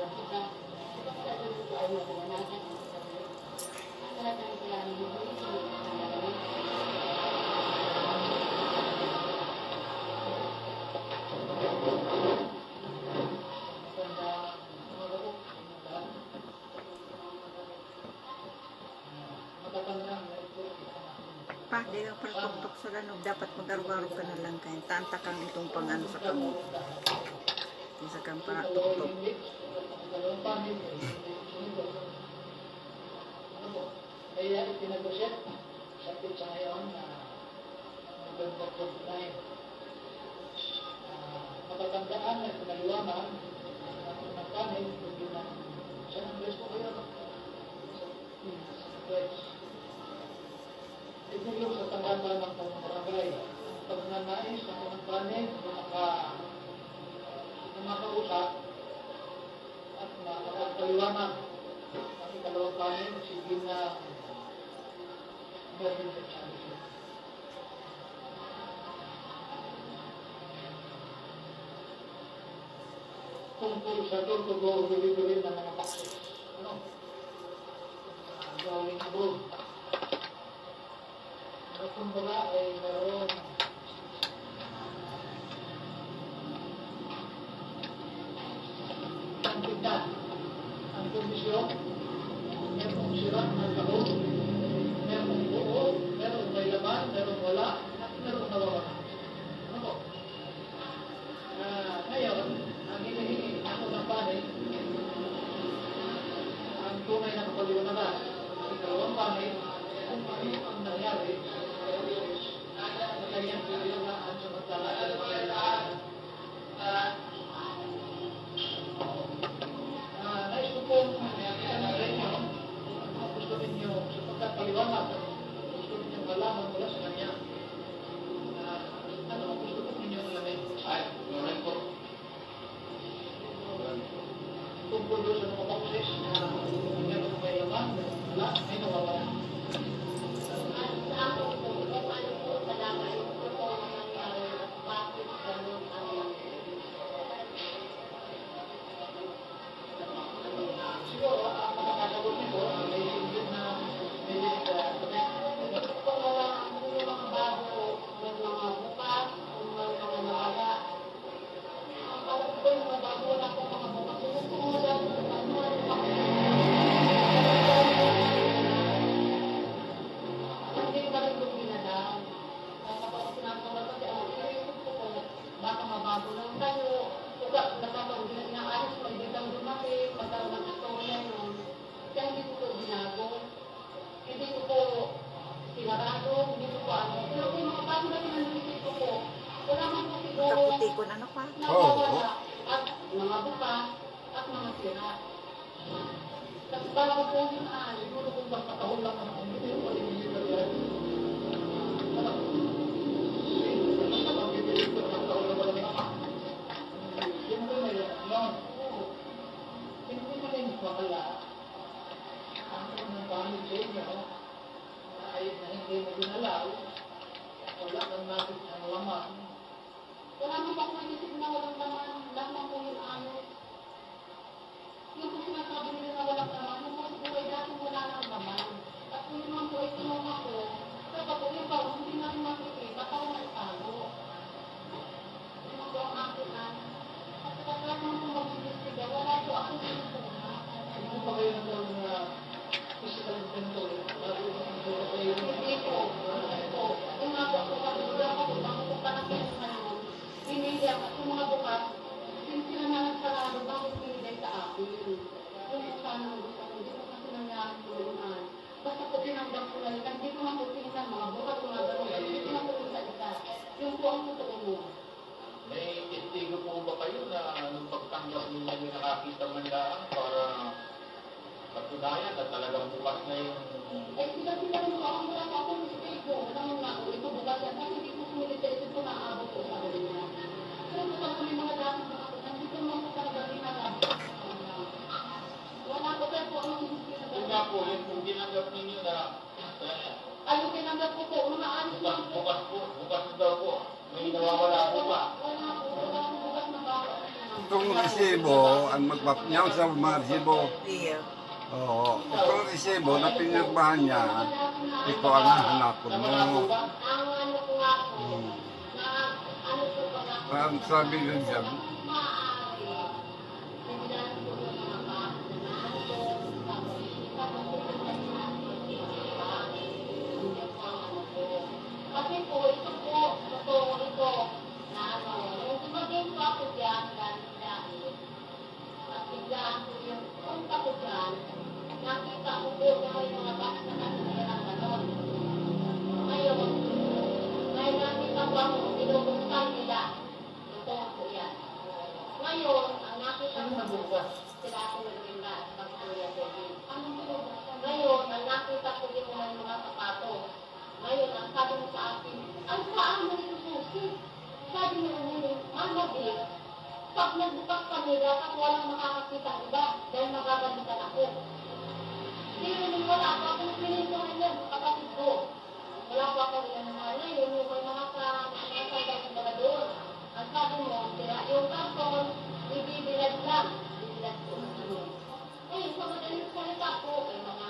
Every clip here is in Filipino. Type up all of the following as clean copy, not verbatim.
Pa, di ka pagtuktok sa lanog. Dapat mag-arugaro ka na lang kayo. Tanta kang itong pangano sa kamot. Isa kang paratuktok. Kaya ipinag-usip sa pizza ngayon na magandang na matatandaan na pinaliwanan ng kanin hindi na San Andres po kayo itinulong sa tanggatan ng pangbarangay ang pagnanais ng mga kanin na makausap at makapagpaliwanan ang ikalawang kanin sige na meron sa Chinese. Tungkol sa tutubo-tuloy-tuloy ng mga paksis. Ano? Gawin ito. At kumbaga ay meron ang tignan. Ang kondisyon, merong sira ng taon, merong buo, merong may laman, merong wala, at merong nawawala. Ano po? Ngayon, ang hinihingi ako ng panig, ang tunay na kapaliwanagan, ang ikalawang panig, kung ano ang nangyari, na kanyang piliwanaan sa magkakalaan. Nais ko po, gusto ninyo sa pagkakaliwanag, gusto ninyo malaman mula sa kanya. Ano ang gusto ninyo alamin? Ay, gawin po. Tungkol doon sa mga bauses na meron may laman, wala, may nawawala. Sa ako po, kung ano po talaga yung totoo nangyari at bakit ganun ang nangyari. Siguro, ang makakasagot nito, may singgit na Kung wala yung mga bago, may mga bukas, kung may mga nawala. Ang tawag ko yung mga bago, wala po mga bukas. Kung wala yung mga bago, hindi ba rin yung ginadaan? Kapag sinasawal kasi ang iniisip ko po, baka mabago lang tayo. Uga, nakapag inaayos ko, hindi lang lumaki, pagkaroon ng istorya yun. Kaya hindi ko po binago. Hindi ko po sinarado, hindi ko po ano. Pero kung mga bago na pinanisip ko po, wala man po siguro Kaputikon ano pa? nawawala at mga bukas at mga sira. Kasi bago po yun siguro kung magkatahol lang ang hindi ko paligid yan. Ano? Basta magbibilig ko magkatahol na wala naman. Yan ko may yan. Hindi mo rin makala. Ang unang pamilya sa inyo ay na hindi mo ginalaw. Wala kang natin ang laman. wala man po akong isip na walang laman, lamang po yung ano. Yung po sinasabi nila na walang laman, yung po siguro ay dati wala ng laman. At kung yun man po ay tinuma ko, kapag po yung bago, hindi na rin makikita, parang naitago. Yun po ang akin na. At kapag naman po mag-investiga, wala po ako tinutuna. Hindi pa kayo nagkaroon na physical inventory. Bago yung kayo. Hindi po. Yung nga po ako sabi ko lang ako, bago po panakin yung ngayon, pinili ako at yung mga bukas, sila na nagsarado bago pinili sa akin. Yung po sana ang gusto ko, hindi ko kasi nangyari po yun. Basta po tinanggap ko lang, hindi ko nga po tingnan mga bukas, mga gano'n, hindi ko nga po yung isa. Yung po ang totoo mo. May testigo po ba kayo na nung pagtanggap ninyo yung nakakita man lang para patunayan na talagang bukas na yung... Eh sila rin po, ang wala po akong mistake ko. Alam mo nga po, ito bukas yan, kasi hindi ko sumilitay, ito naabot ko sa kanila. Pero kung pag may mga dati mga ako, nandito mo ako talaga ginagawa. Wala ko tayo po ang Yun nga po, yun kung ginanggap ninyo na Ayun tinanggap ko po, mga alis lang po. bukas na daw po. May nawawala po ba? Wala po, wala po bukas na baka. Itong resibo, ang magpapinyaw sa mga resibo. Iya. Oo. Itong resibo na pinirmahan niya, ito ang hahanapon mo. Ang ano ko nga po, Hmm. na ano po ba nga, Parang sabi ko dyan, maaari, tingnan ko yung mga bata na nandun, tapos ipapagpapagpapag kasi po, ito po, ito, na ano, yung tumagin po ako dyan, dahil, at biglaan ko yung punta ko dyan, nakita ko po na may mga bata na nakasirang ganon. Ngayon, may nakita ko ako, binubuksan nila. Ito po yan. Ngayon, ang nakita ko nabukas, sila ako nagrinda at pagkuya din. Ngayon, ang nakita ko yung mga sapato. Ngayon, ang sabi mo sa akin, ang saan mo nito susi? Sabi mo naman, Mamabi, pag nagbukas ka nila, kasi walang makakakita iba, dahil magagalitan ako. Hindi wala ako akong pinintuhan yan, kapatid ko. Wala po ako rin naman ngayon, yung mga sandal na doon. Ang sabi mo, sila, yung karton, ibibilad lang. Ibibilad ko. Eh, sa madaling salita po, may mga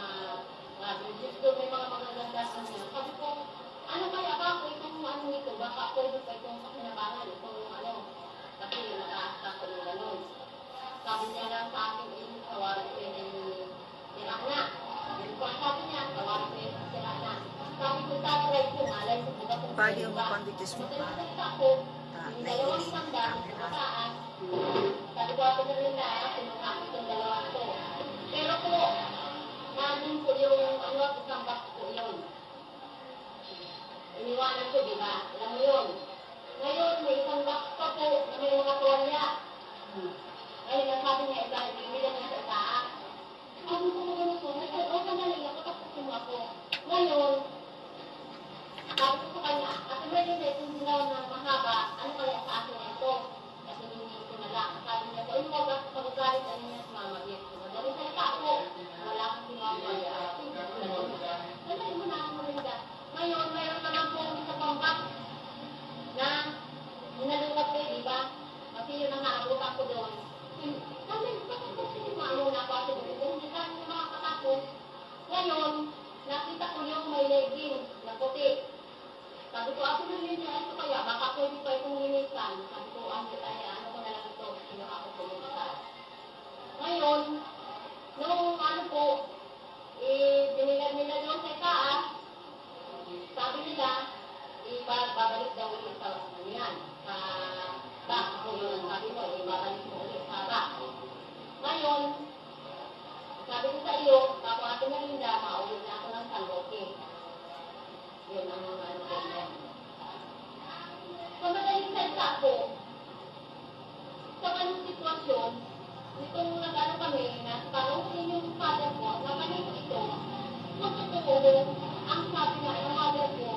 business doon, may mga magagandaan niya. Sabi ko, ano kaya ba ako itong ano nito? Baka pwede pa itong pakinabangan, itong ano. Kasi nakaasta ko yung gano'n. Sabi niya lang sa akin, tawarin ko yung sila na. Sabi niya, tawarin ko yung sila na. Sabi ko, tatry ko, malay ko, buka kung Pagi yung mapanditis mo pa. yung dalawang sanda, mataas. Sabi ko ako na rin na, sinunakit yung dalawang to. Pero po, namin po yung ano, isang box po yun. Iniwanan ko, di ba? Alam mo yun. Ngayon, may isang box pa po na may mga tuwalya. Ngayon, nasabi niya, ibilan niya sa itaas. Ano ko mga ganito? O, sandali, nakapagpasin mo ako. Ngayon, sabi ko sa kanya, at may hindi, kung sinaw na mahaba, ano kaya sa akin na ito? Kasi hindi ko na lang. Sabi niya, kung ikaw ba pagkagalit, ano niya sa mama, yes. Madali salita ako, wala akong sinawag. Sandali mo na ako rinda. Ngayon, mayroon naman po sa pambak na ninalukat ko, di ba? Kasi yun ang naabot ako doon. Sabi, bakit ko sinimalo na ako ako doon? Kung hindi ka nyo makakatapos. Ngayon, nakita ko yung may legging na puti. Sabi ko, ako na rin niya ito kaya, baka pwede pa itong linisan. Sabi ko, ano ko na lang ito, sino ako pumunta. Ngayon, nung ano po, binilan nila doon sa itaas, sabi nila, babalik daw ulit sa yan, sa back ko yun. Sabi ko, babalik mo ulit sa back. Ngayon, sabi ko sa iyo, ako Ate Marinda, maulit na ako ng San Roque. Yun ang mga ano ko. So, madaling salita ko, sa ganung sitwasyon, itong nag-ano kami, na parang yung father ko, na kanino ito, magtuturo, ang sabi nga, yung mother ko,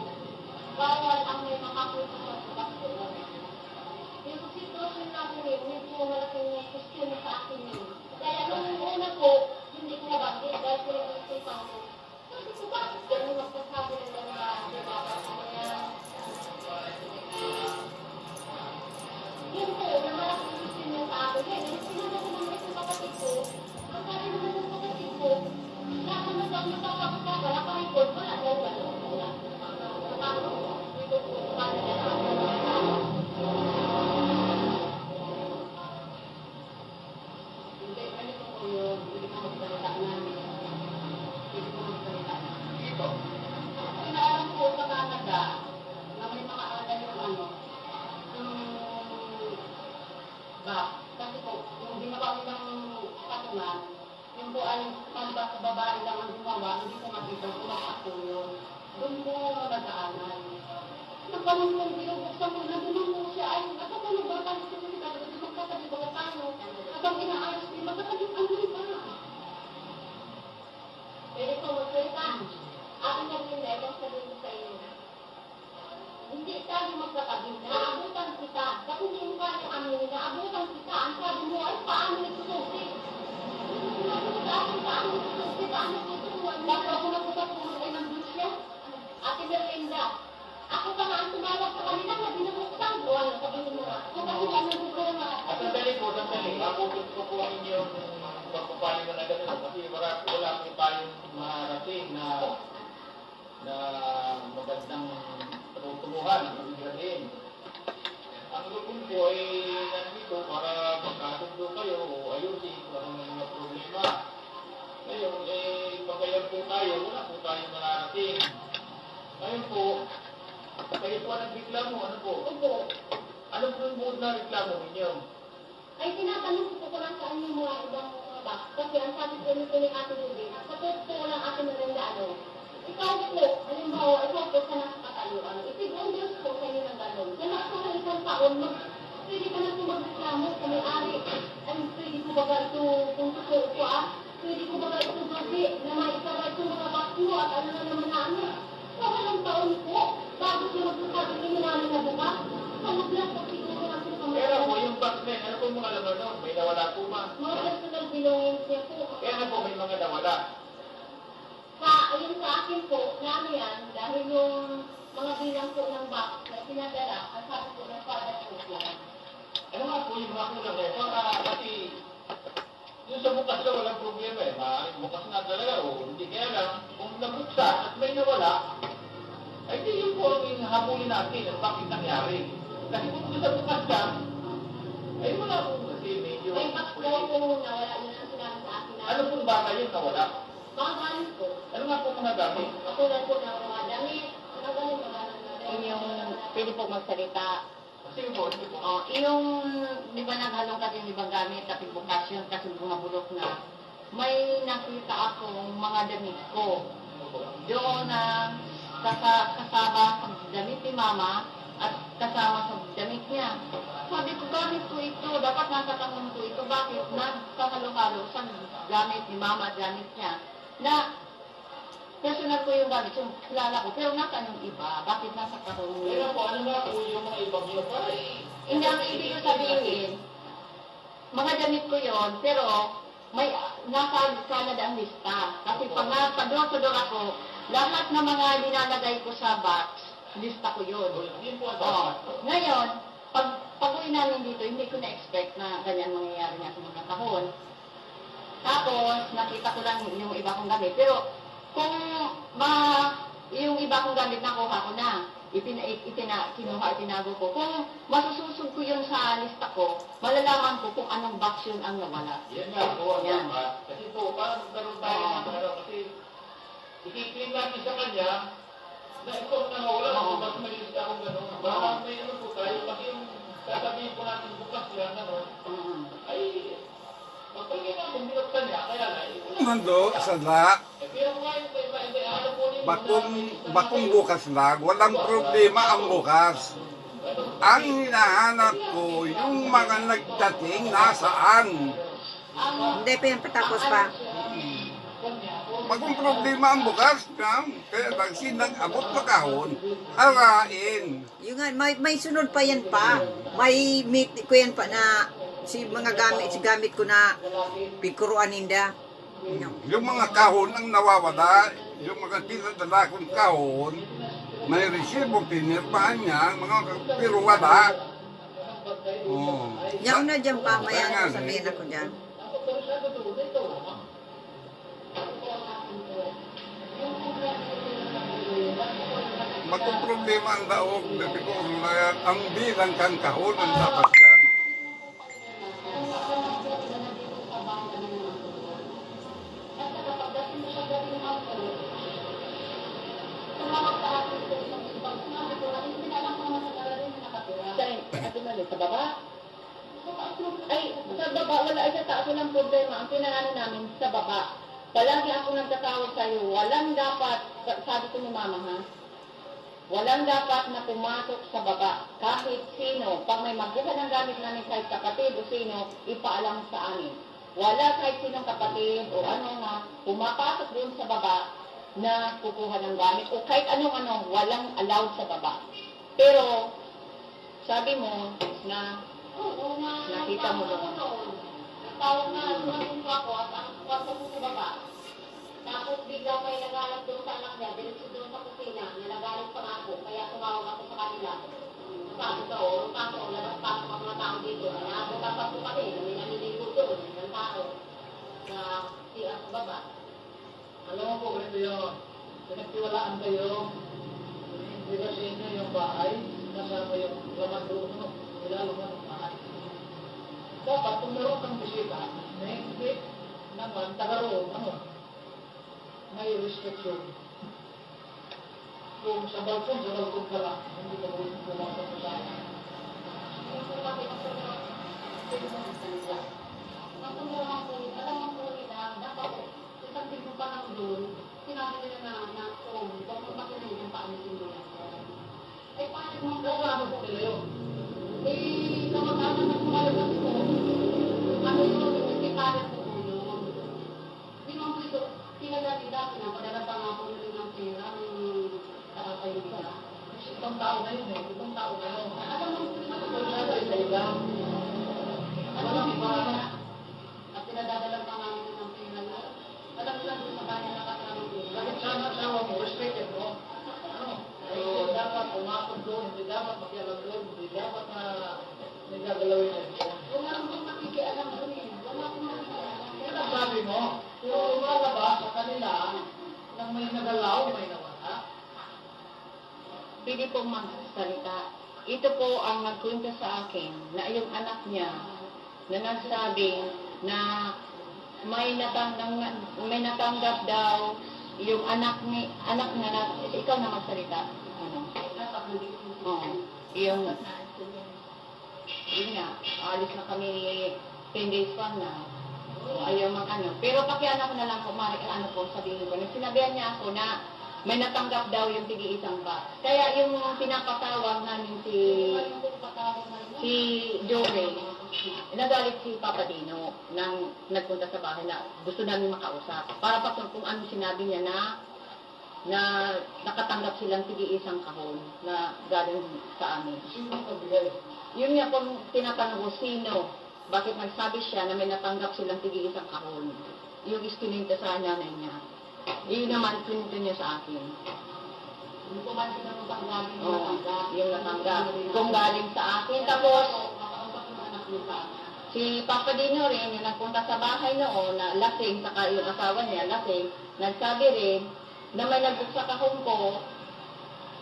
bawal ang may makapunta sa sabak ko. Yung sitwasyon natin yun, medyo malaking question sa akin yun. Kaya nung una ko, hindi ko nabanggit dahil pinag-isipan ko. Sabi ko, bakit ganun magpasabi ng gano'n ba? Diba? Kaya, yun po, na malaking question yung sa akin. Kaya, sinunod ko naman yung kapatid ko. Ang sabi naman ng kapatid ko, lahat naman daw nagpapakita, wala pa report, wala daw gano'n. Wala. Paano? Dito po, paano na lang? Hindi, ganito po yun. Hindi ko magsalita na. Hindi ko magsalita. Ito. Inaalam ko sa Canada na may mga alay yung ano, kasi po, yung ginawa nilang patungan, yung po ay malibas sa babae lang ang gumawa, hindi ko makita kung ako yun. Doon po nagdaanan. Nagpanong kong binubuksan ko na doon po siya ay nakapano ba tayo sa mga kasi magkatabi ba tayo? Habang inaayos din, magkatabi ang ba? Pwede ko magsalita. Aking naglinda, itong sabihin ko sa iyo. Hindi tayo magkatabi, naabutan kita. Kasi hindi mo kaya aminin, naabutan kita. Ang sabi mo ay paano itususi? Paano itususi? Paano itususi? Bakit ako nagpapatulog ay nandun siya? Ate Merlinda, ako pa nga ang tumawag sa kanila na binabuksan. O ano, sabihin mo nga. So kasi ano nagugulong nga. At sandali po, sandali, abutin ko po ninyo yung pagpapaling na ganun kasi wala po tayong marating na magandang tutumuhan, ibig sabihin. Ang lupin po ay nandito para magkasundo kayo o ayusin kung anong mga problema. Ngayon, pagkayan po tayo, wala po tayong mararating. Ngayon po, kayo po ang nagreklamo, ano po? Opo. Ano po yung buod na reklamo ninyo? Ay, tinatanong ko lang saan yung mga ibang mga box. Kasi ang sabi ko nito ni Ate Ruby, sa totoo ko lang Ate Miranda, ikaw po, halimbawa, ikaw po sa nakakatayo, itig-undros po sa inyo ng gano'n. Kaya ako ng isang taon, pwede ka na po magreklamo sa may-ari. Ay, pwede ko ba ito, kung totoo ko pwede ko ba ito gabi na may isara itong mga box mo at ano na naman namin. Sa walang taon po, bago siya magsasabi kayo namin na bukas, kalaglas po siguro natin sa mga Pero po yung box na yun, ano po yung mga laman noon? May nawala po ba? mga personal belongings niya po. Kaya ano po may mga nawala? Ayun sa akin po, namin yan, dahil yung mga bilang po ng box na pinadala, ang sabi po ng father po yan. Ano nga po yung mga kulang na ito? Kasi yung sa bukas na walang problema eh. Maaaring bukas na talaga o hindi. Kaya lang, kung nabuksan at may nawala, ay di yun po ang habulin natin at bakit nangyari. Kasi kung sa bukas na, ay wala po kasi medyo... May box po po nawala yun ang sinabi sa akin na. Ano pong bata yun nawala? Mga gamit po. Ano nga po mga gamit? Katulad po ng mga damit, mga gamit, mga Yung pwede po magsalita. Kasi po, hindi po. Yung, di ba naghalong kasi yung ibang gamit, tapos bukasyon, kasi mga bulok na, may nakita akong mga damit ko. Doon na kasama sa damit ni mama at kasama sa damit niya. Sabi ko, gamit ko ito, dapat nasa kahon ko ito. Bakit? Nagkakalo-halo sa gamit ni mama at gamit niya. Na personal ko yung gamit, yung kilala ko, pero nasaan yung iba? Bakit nasa kahon Kaya niya? po, ano nga po yung mga ibang yung para Hindi ang ibig ko sabihin, mga damit ko yon, pero may nasa Canada ang lista. Kasi pag nagpador-pador ako, lahat ng mga nilalagay ko sa box, lista ko yun. Yun po ang Oo. dapat. Ngayon, pag-uwi namin dito, hindi ko na-expect na ganyan mangyayari nga sa mga kahon. Tapos, nakita ko lang yung iba kong gamit. Pero, kung yung iba kong gamit nakuha ko na, kinuha, itinago ko. Kung masususog ko yun sa lista ko, malalaman ko kung anong box yun ang nawala. Yan nga po ang Yan. dapat. Kasi po, parang magkaroon tayo ng ano, kasi ikikiling natin sa kanya na ito ang nawala, Oo. mas malinis akong gano'n. Baka may ano po tayo, kasi yung sasabihin po natin bukas yan, ano, ay, magpagay natin, binuksan niya, kaya na, Mando, sana, pero nga yung ano po ninyo, bakong bukas na, walang problema ang bukas. Ang hinahanap ko, yung mga nagdating nasaan. Hindi pa yan patapos pa. Bakong problema ang bukas, kaya lang sinag-abot makahon, harain. Yung nga, may sunod pa yan pa. May meet ko yan pa na si gamit ko na pikuruan ninda. Yung mga kahon ang nawawala, yung mga pinadala kong kahon, may resibo, pinirmahan niya, mga pero wala. Oh. Yaw na dyan pa, Kaya nga, maya sabihin ako dyan. Bakong problema ang daog, dati ko ang bilang kang kahon ang dapat yan. Sa baba? Ay, sa baba, wala ay sa taas, walang problema. Ang pinanano namin, sa baba. Palagi ako nagtatawag sa'yo, walang dapat, sabi ko ni mama ha, walang dapat na pumasok sa baba. Kahit sino, pag may magbuka ng gamit namin kahit kapatid o sino, ipaalam sa amin. Wala kahit sinong kapatid o ano na pumapasok doon sa baba na kukuha ng gamit o kahit anong walang allowed sa baba. Pero, sabi mo na nakita mo doon. Tawag na, sumasin ko ako at ang kwarto ko sa baba. Tapos bigla may nagalit doon sa anak niya, diretso doon sa kusina, na nagalit pa ako, kaya tumawag ako sa kanila. Sabi ko, pasok, labas-pasok ang mga tao dito. Naabot pa po kami, baba. Alam mo po, ganito yun. Pinagtiwalaan kayo, hindi ba sa inyo yung bahay, nasama yung laman doon, no? Ilalaman ng bahay. Dapat, kung meron kang bisita, na hindi naman taga roon, may restriction. Kung sa balkon ka lang, hindi ka pwede pumasok sa bahay. Yung po kasi ang tumulong, pwede mo ng salita. Ang tumulong po, alam mo po nila, dapat isang tigmo pa lang doon, sinabi nila na huwag mo makinig yung paano sinulat. Eh, paano mo Ano po nila yun? eh, kamag-anak ng kumalabas ko, ano yung sekretary ko po yun. Di naman po ito, pinagdati-dati na, padala pa nga po nila ng pera, ng nakatayo nila. Kasi ibang tao na yun eh, ibang tao na yun. Alam mo, Kung nasa isa-isa, alam mo, iba, at pinadadala pa nga nila ng pera na, alam nila doon sa bahay na nakatawag ko. kahit sama-sama mo, respected mo. So, dapat pumasok doon, hindi dapat makialam doon, hindi dapat na nagagalawin na ito. Wala akong makikialam doon eh. Wala akong makikialam. Yan ang sabi mo, kung lumalabas sa kanila, nang may nagalaw, may nawala. Pwede pong magsalita. Ito po ang nagkwento sa akin na yung anak niya na nagsabi na may natanggap daw yung anak niya na, ikaw na magsalita. Ano? Oo. Yung, yun nga, alis na kami 10 days pa na. Ayaw mag-ano. Pero pakialam ko na lang po, ano po, sabihin ko. Sinabihan niya ako na may natanggap daw yung tigi-isang pa. Kaya yung pinapatawag namin si Joey, nagalit si Papa Dino nang nagpunta sa bahay na gusto namin makausap. Para pa kung ano sinabi niya na nakatanggap silang tigi-isang kahon na galing sa amin. Sino nagbigay? Yun nga kung tinatanong ko, sino? Bakit nagsabi siya na may natanggap silang tigi-isang kahon? Yung iskininta sa nanay niya. Yun naman, pinito niya sa akin. Hindi ko man sinanong galing Oo, natanggap. yung natanggap. Kung galing sa akin, tapos Makausap ng anak nila. si Papa Dino rin, yung nagpunta sa bahay noon, na lasing, saka yung asawa niya, lasing, nagsabi rin na may nagbuksa kahon ko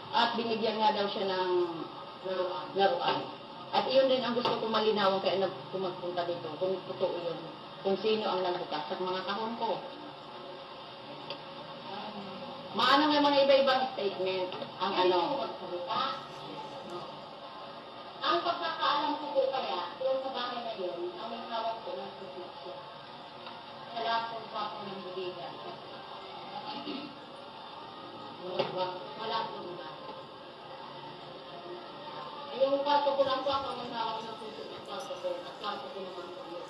at binigyan nga daw siya ng laruan. At iyon din ang gusto ko malinawan kaya magpunta dito, kung totoo yun, kung sino ang nagbukas sa mga kahon ko. Maano nga mga iba-ibang statement ang ano. Ang pagkakaalam ko po kaya, doon sa bahay na yun, ang may hawak ko ng susitya. Sa lahat po pa po ng buligan. Wala po iba. Yung kwarto ko lang po ang may hawak ng susitya ng kwarto ko. At kwarto ko naman po yun.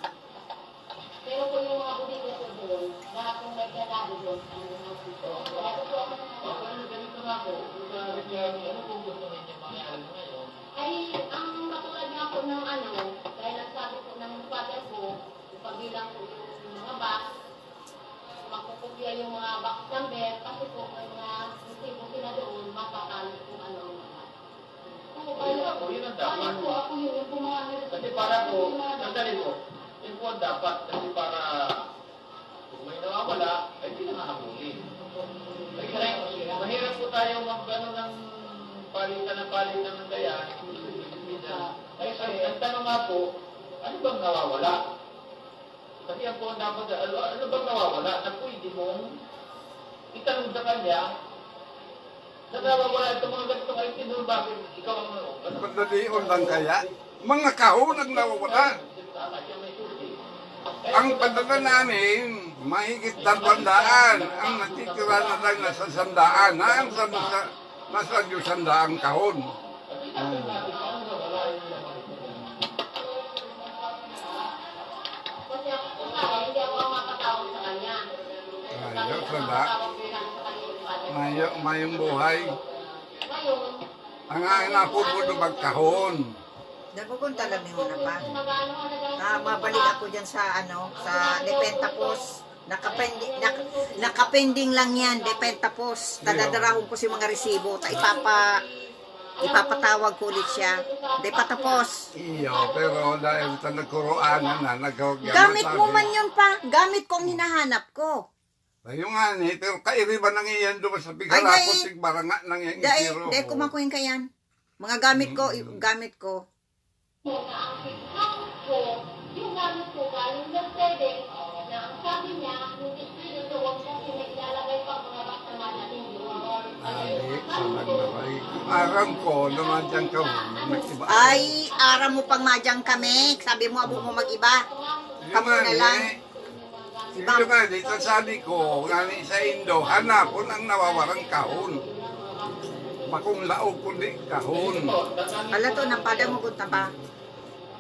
Pero po yung mga buligan ko doon, lahat yung may galabi doon, ang may hawak ko. Kaya po po ako ng Ano ganito na ako, sa reklamo, ano kung gusto ninyo mangyari ngayon? ay, ang katulad nga po ng ano, dahil nagsabi po ng father ko, pagbilang po yung mga box, makukupya yung mga box number, kasi po may mga resibo sila doon, mapapalo kung ano ang mga. Oo, kaya Ako, yun ang dapat. kaya po ako yun, yung po mga Kasi para po, sandali po, yun po ang dapat, kasi para kung may nawawala, ay hindi na mahabulin. Kasi mahirap po tayo mag-ano ng palitan ng gaya. Kasi ang tanong nga po, ano bang nawawala? Kasi ang po ang dapat, ano bang nawawala na pwede mong itanong sa kanya na nawawala itong mga ganitong item, bakit ikaw ang ano? Padalion lang kaya? Mga kahon ang nawawala. Tama, siya may susi. Ang padala namin, mahigit 200. Ang natitira na lang nasa 100. Nasa 200 kahon. kasi ako po kaya, hindi ako ang mapatawag sa kanya. Ayaw, sanda. Tawag ko lang sa kanya yung father. Mayong buhay. Ngayon, Ang napupuno magkahon. Nagugunta lang mo na pa. magano ka na lang. Mabalik ako dyan sa sa Depenta Post. Nakapending lang yan, Depenta Post. Tadadarahon ko si mga resibo. Ipapatawag ko ulit siya. Depenta Post. Iyo, pero dahil sa nagkuroanan na, Gamit mo man yun pa. Gamit ko ang hinahanap ko. Ayun nga ni, pero kairi ba nang iyan doon sa Ay, Bigalapos, dahil- baranga nang iyan Dahil, itiro. dahil kumakuhin ka yan. Mga gamit ko, gamit ko. na ang account ko, yung gamit ko galing ng pwede, na ang sabi niya, yung espiritu, huwag kasi may ilalagay pa mga basta malating yun. Ay, ay, aram ko, naman dyan ka, nagsiba. Ay, ara mo pang madyang kami. Sabi mo, abo mo mag-iba. Kamu na lang. Ito nga, dito sabi ko, nga ni sa Indo, hanapon ang nawawarang kahon. Bakong laog kundi kahon. Ala to, napada mo kunta pa.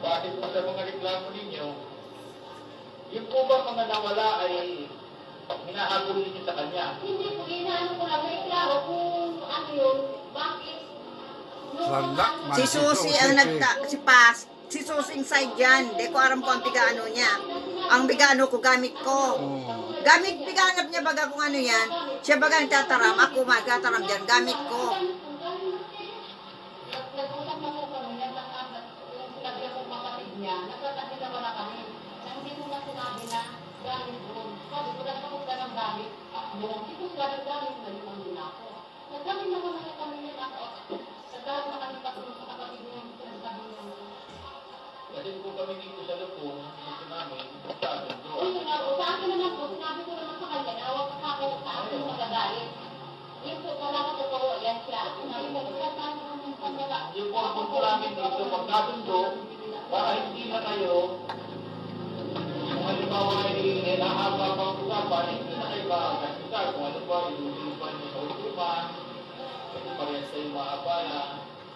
Bakit pa sa mga reklamo ninyo, yung po ba mga nawala ay hinahabol ninyo sa kanya? Hindi po, inaano ko lang, may klaro kung ano yun, bakit. Wala, Si Susi ang si Pas, si Susi inside dyan. Di ko aram ko ang bigano niya. Ang bigano ko, gamit ko. Gamit, biganap niya baga kung ano yan. Siya baga nagtataram, ako magtataram dyan, gamit ko. Nag-usap na po kami, yung sinabi akong kapatid niya, nagkatabi na wala kami. Na hindi mo na sinabi na gamit doon. Sabi ko, nagkakot ka ng gamit. Doon, ito sila ng gamit na yun ang ginako. Nagkami na wala kami niya ako. Nagkakaroon na kami patulong sa kapatid niya yung sinasabi niya. Kasi po kami dito sa Lupon, dito namin, sabi doon. Yun nga po, sa akin naman po, sinabi ko naman sa kanya, na huwag sa akin sa akin magagalit. Yun po, wala ka totoo, yan siya. Sinabi ko, wala tayo ng pagkala. Yung po ang punto namin dito, pag natundo, para hindi na kayo, kung halimbawa ay nahaba pa ang usapan, hindi na kayo makakasal. Kung ano ba, ilulipan niyo sa utupan, parehas kayo maabayan.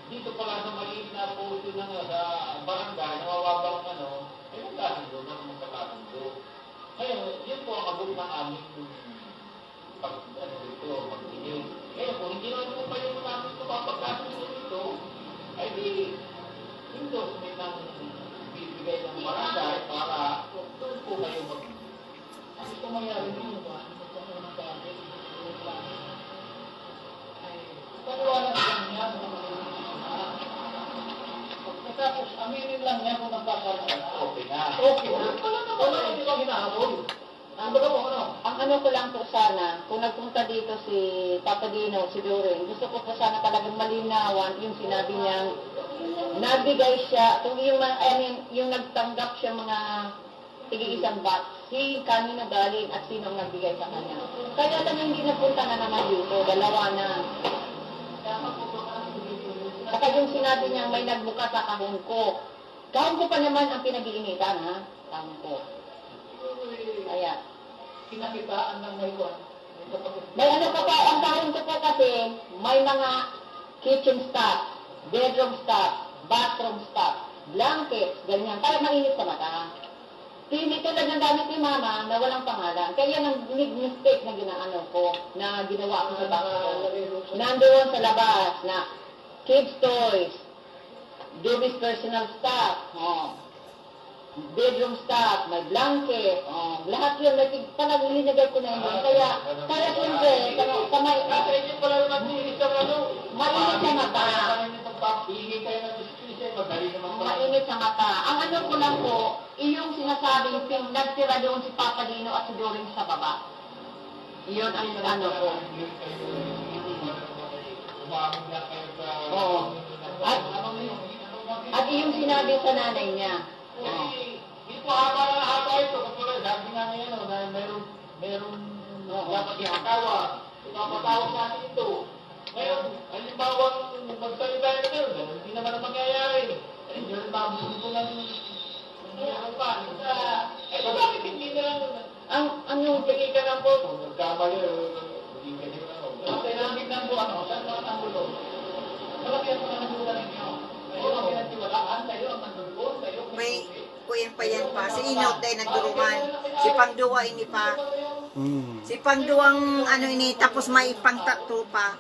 Dito pala sa maliit na puso ng sa barangay, nawawabang ano, ay magkasundo na magkakasundo. Ngayon, yun po ang abot ng aming pagtingin. Ngayon, kung hindi naman po kayo namin ito mapagkasundo dito, ay di, endorsement ng bibigay ng barangay para doon po kayo mag... Ano ito mangyari nyo ba? Ano ito mo ng gamit? Pagkawalan lang niya, pagkatapos aminin lang niya kung nagkakaroon. Okay na. Okay na. Wala naman na hindi lang hinahabol. Ano ba mo, ano? Ang ano ko lang po sana, kung nagpunta dito si Papa Dino, si Doreen, gusto ko po sana talagang malinawan yung sinabi niyang nagbigay siya, kung yung, yung nagtanggap siya mga tig-isang box, si kanino galing at sino ang nagbigay sa kanya. Kaya lang hindi napunta na naman dito, dalawa na. Saka yung sinabi niya may nagbuka sa kahon ko. Kahon ko pa naman ang pinag-iinitan, ha? Kahon ko. Kaya, Pinakitaan ng may kuwan. may ano pa pa, ang kahon ko po kasi, may mga kitchen stuff, bedroom stuff, bathroom stuff, blankets, ganyan, para mainit sa mata. Hindi tulad ng gamit ni Mama na walang pangalan. Kaya yan ang mistake na ginaano ko, na ginawa ko sa box ko. Nandoon sa labas na kids toys, baby's personal stuff, bedroom stuff, may blanket, lahat yun, parang linagay ko na yun. Kaya, para siyempre, Nasa inyo pala nag-iisang ano? mainit sa mata. Pagpapigil kayo ng justice, madali naman pala. Mainit sa mata. Ang ano ko lang po, iyong sinasabing nagtira doon si Papa Dino at si Doreen sa baba. Iyon ang ano ko. Umamig na kayo sa... Oo. At iyong sinabi sa nanay niya. Hindi po haba na haba ito. Kasi sabi nga ngayon, na meron dapat ihatawa. Ipapatawag natin ito. Ngayon, halimbawa, magsalita na kayo, hindi naman na mangyayari. Eh, yun, mabuhin ko lang ano pa. Eh, bakit hindi na lang Ang yung bigay ka ng boto? Nagkamali, hindi ka din ano. Ang pinamig ng buwan, saan mga tangulo? Malaki ang mga nagulan ninyo. Kayo ang pinagtiwalaan, kayo ang nandulon, kayo ang May kuyan pa yan pa. Si Inot dahil nagduruman. Si Pangduwa ini pa. Si Pangduwang ano ini, tapos may pang tatlo pa.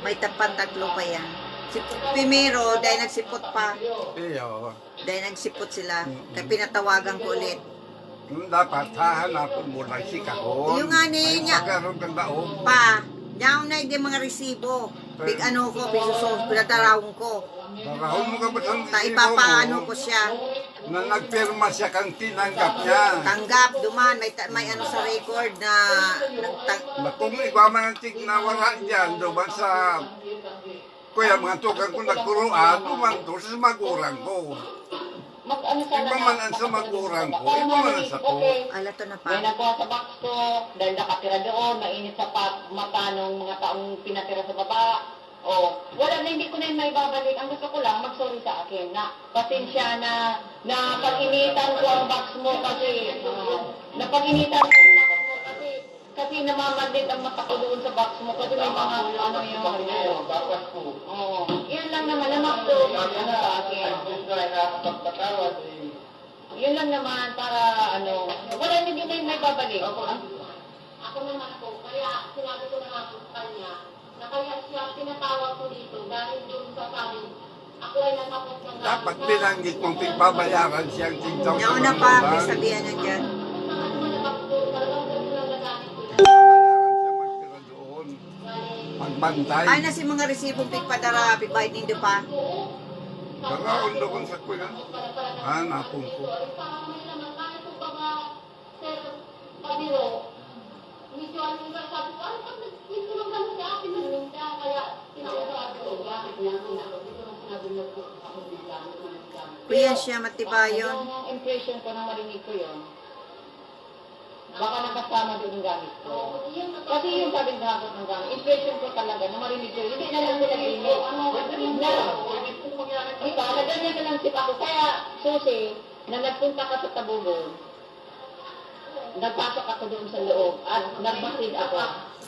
May tatlo pa yan. Si Primero dahil nagsipot pa. Iyo. Dahil nagsipot sila. Kaya pinatawagan ko ulit. Dapat hahanapin mo lang si kahon. Yung nga niya. Magkaroon ng daog. Pa, niyaw na yung mga resibo. Big ano ko, big susos, pinatarawang ko. Marahon mo ka ba sa Ta ipapaano ko siya. na nagpirma siya kang tinanggap niya. Tanggap, duman, may ano sa record na Na kung ikaw mga na wala dyan, duman sa kuya mga tugang ko nagkuruan, duman to sa magurang ko. Mag-ano sana Iba man ang sa magurang ko, iba man ang sa ko. ala to na pa. May nagawa sa box ko, dahil nakatira doon, mainit sa mata ng mga taong pinatira sa baba. O, wala na, hindi ko na yung may babalik. Ang gusto ko lang, mag-sorry sa akin na pasensya na pag-initan ko ang box mo kasi, napag-initan ko ang box mo kasi namamagnet ang mata ko doon sa box mo kasi may mga ano yung Bakas ko. Oo. Yun lang naman, namak to, ano sa akin. Yun lang naman para ano, wala hindi na yung may babalik. Ako naman po, kaya sinabi ko na nga po sa kanya, na kaya siya tinatawag ko dito dahil yung sasabi, ako ay natapos ng Dapat binanggit mong pagbabayaran siyang 10,000 Nauna pa, may sabihan yan dyan. Bayaran siya magtira doon. Magbantay. Ay na si mga resibong pigpadara, pigbayad nindo pa. Karaon doon sa kuya. Hanapon ko. Parang may naman, kaya po ba nga, sir, pabiro, medyo ano yung sabi ko, ay, pag hindi naman ganun sa akin, naman siya, kaya tinawag ko, bakit niya, dito lang sinabi mo po, ako bigla, Kuya siya, matibayon. Yung impression ko nang marinig ko yun, baka nakasama doon yung gamit ko. Kasi yung sabi ng hapon ng gamit, impression ko talaga na marinig ko, hindi na lang nila limit. Iba, naganyan na lang sip ako. Kaya, susi, na nagpunta ka sa Tabugon, nagpasok ako doon sa loob at nagbasid ako.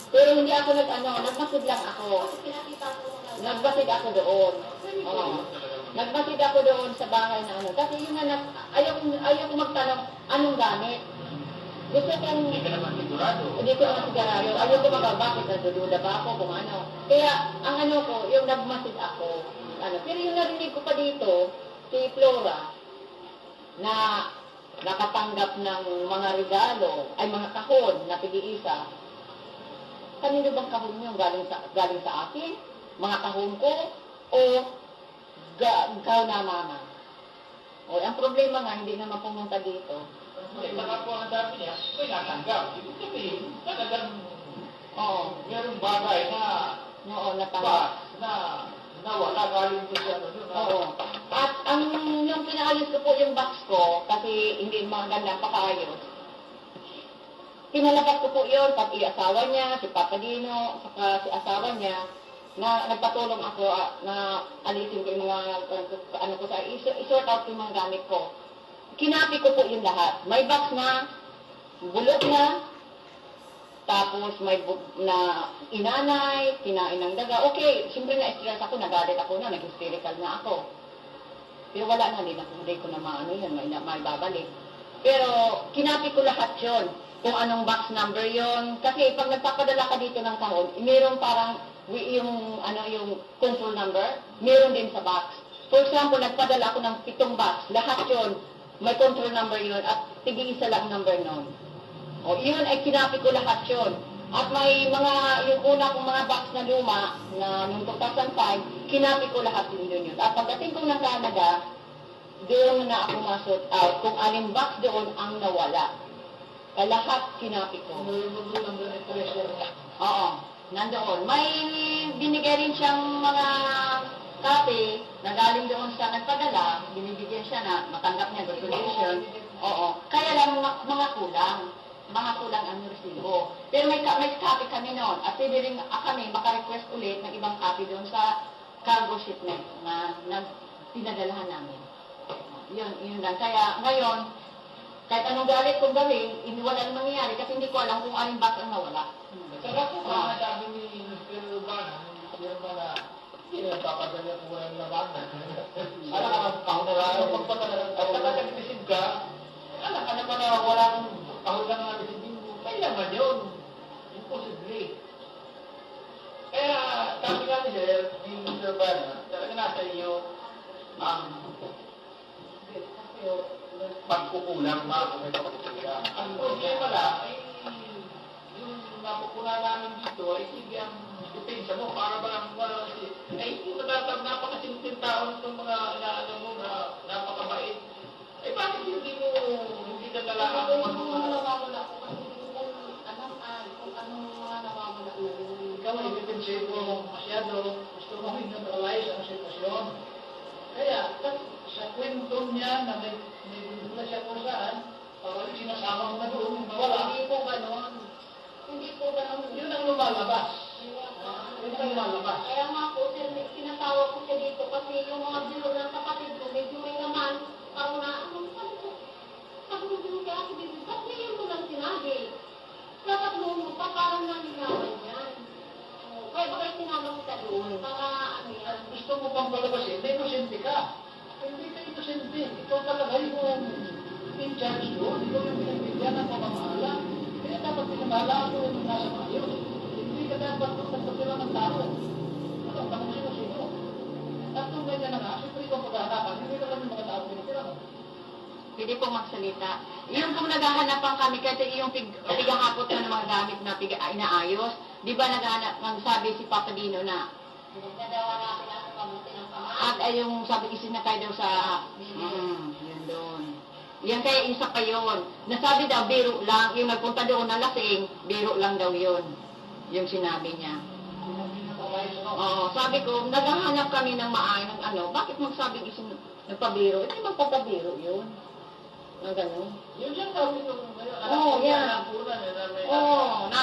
Pero hindi ako nagbasid lang ako. Nagbasid ako doon. Oo. Nagbasid ako doon sa bahay na ano. Kasi yun na, ayaw ko magtanong anong gamit. Gusto kong, Hindi ka naman sigurado. hindi ko naman sigurado. Ayaw ko magabakit, nadududa ba ako kung ano. Kaya, ang ano ko, yung nagmasid ako. Ano. Pero yung narinig ko pa dito, si Flora, na nakatanggap ng mga regalo, ay mga kahon na pigi-isa. Kanino bang kahon yun? Galing sa akin? Mga kahon ko? O ikaw na mama? O, ang problema nga, hindi naman pumunta dito. Kasi baka po ang dami niya, may natanggap. Ibig sabihin, talagang mayroong bagay na Oo, natanggap. na wala galing ko siya doon. Oo. At yung pinaayos ko po yung box ko, kasi hindi maganda pakaayos, pinalabas ko po yun, pati asawa niya, si Papa Dino, saka si asawa niya, na nagpatulong ako na alisin ko yung mga, ano ko sa, isort out ko yung mga gamit ko. Kinapi ko po yung lahat. May box na, bulok na, tapos may na inanay, kinain ng daga. Okay, siyempre na-stress ako, nagalit ako na, nag-hysterical na ako. Pero wala na, hindi ko na maano yan, may babalik. Pero kinapi ko lahat yon, kung anong box number yon. Kasi pag nagpapadala ka dito ng kahon, mayroon parang yung control number, mayroon din sa box. For example, nagpadala ako ng 7 box, lahat yon, may control number yon at tig-isa lang number nun. O, yun ay kinapi ko lahat yun. At may mga, yung una kong mga box na luma, na noong 2005, kinapi ko lahat yun. At pagdating ko ng Canada, doon na ako masort out kung aling box doon ang nawala. Kaya lahat kinapi ko. Oo, nandoon. May binigay rin siyang mga copy na galing doon sa nagpadala, binibigyan siya na matanggap niya resolution. Oo, kaya lang mga kulang. Mga kulang ang resibo. Pero may copy kami noon. At pwede rin kami makarequest ulit ng ibang copy doon sa cargo shipment na pinadalahan namin. Yun lang. Kaya ngayon, kahit anong galit kong gawin, hindi wala nang mangyayari kasi hindi ko alam kung aling box ang nawala. Saka po mga sabi ni Mr. Urbana, hindi na papadala kung walang labanan. Alam ka, pangdala, pagpadala, at saka nag-receive ka, alam ka naman na wala kang kahon lang nga receive mo, kailangan yun. Imposible. Kaya, sabi nga ni Sir, ni Mr. Urbana, talaga nasa iyo ang pagkukulang mga kumita. Ang problema lang, ay yung napupunan namin dito, ay sige ang depensa mo, para ba lang wala kasi, ay hindi napakasimpleng tao itong mga inaano mo na napakabait. Ay abogado, gusto mo i-neutralize ang sitwasyon. Kaya, sa kwento niya na may bindula siya kung saan, parang sinasama mo na doon, mawala. Hindi po ganon. Hindi po ganon. Yun ang lumalabas. Yun ang lumalabas. Kaya nga po, sir, sinatawag ko siya dito kasi yung mga biro ng kapatid ko, medyo may naman, parang na, sabi mo din kaya si Bibi, ba't ngayon mo lang sinabi? Dapat mo pa, parang nangyayari yan. Kaya ba kayo sinama kita doon? Para ano yan? At gusto mo pang palabasin, may inosente ka. Hindi ka inosente. Ikaw talaga yung in charge doon. Ikaw yung pinagbigyan ng pamamahala. Kaya dapat pinamala ako yung nasa maayos. Hindi ka dapat magpapatira ng tao. Ano, kung sino-sino. At kung ganyan na nga, siyempre ikaw paghahanapan, hindi ka lang yung mga tao pinatira mo. Pwede pong magsalita. Yung kung naghahanapan kami, kasi yung tigahapot na ng mga gamit na inaayos, di ba nagsabi si Papa Dino na, Nagdadawa natin ang mabuti ng pamahal. at ay yung sabi isinakay daw sa, yun doon. Yan kaya isa pa yun. Nasabi daw, biro lang, yung nagpunta doon na lasing, biro lang daw yun. Yung sinabi niya. Oo, sabi ko, naghahanap kami ng maayos, bakit magsabing nagpabiro? Hindi magpapabiro yun. Ang gano'n. Yun yung gawin ko ngayon. Oo, yan. Oo. Na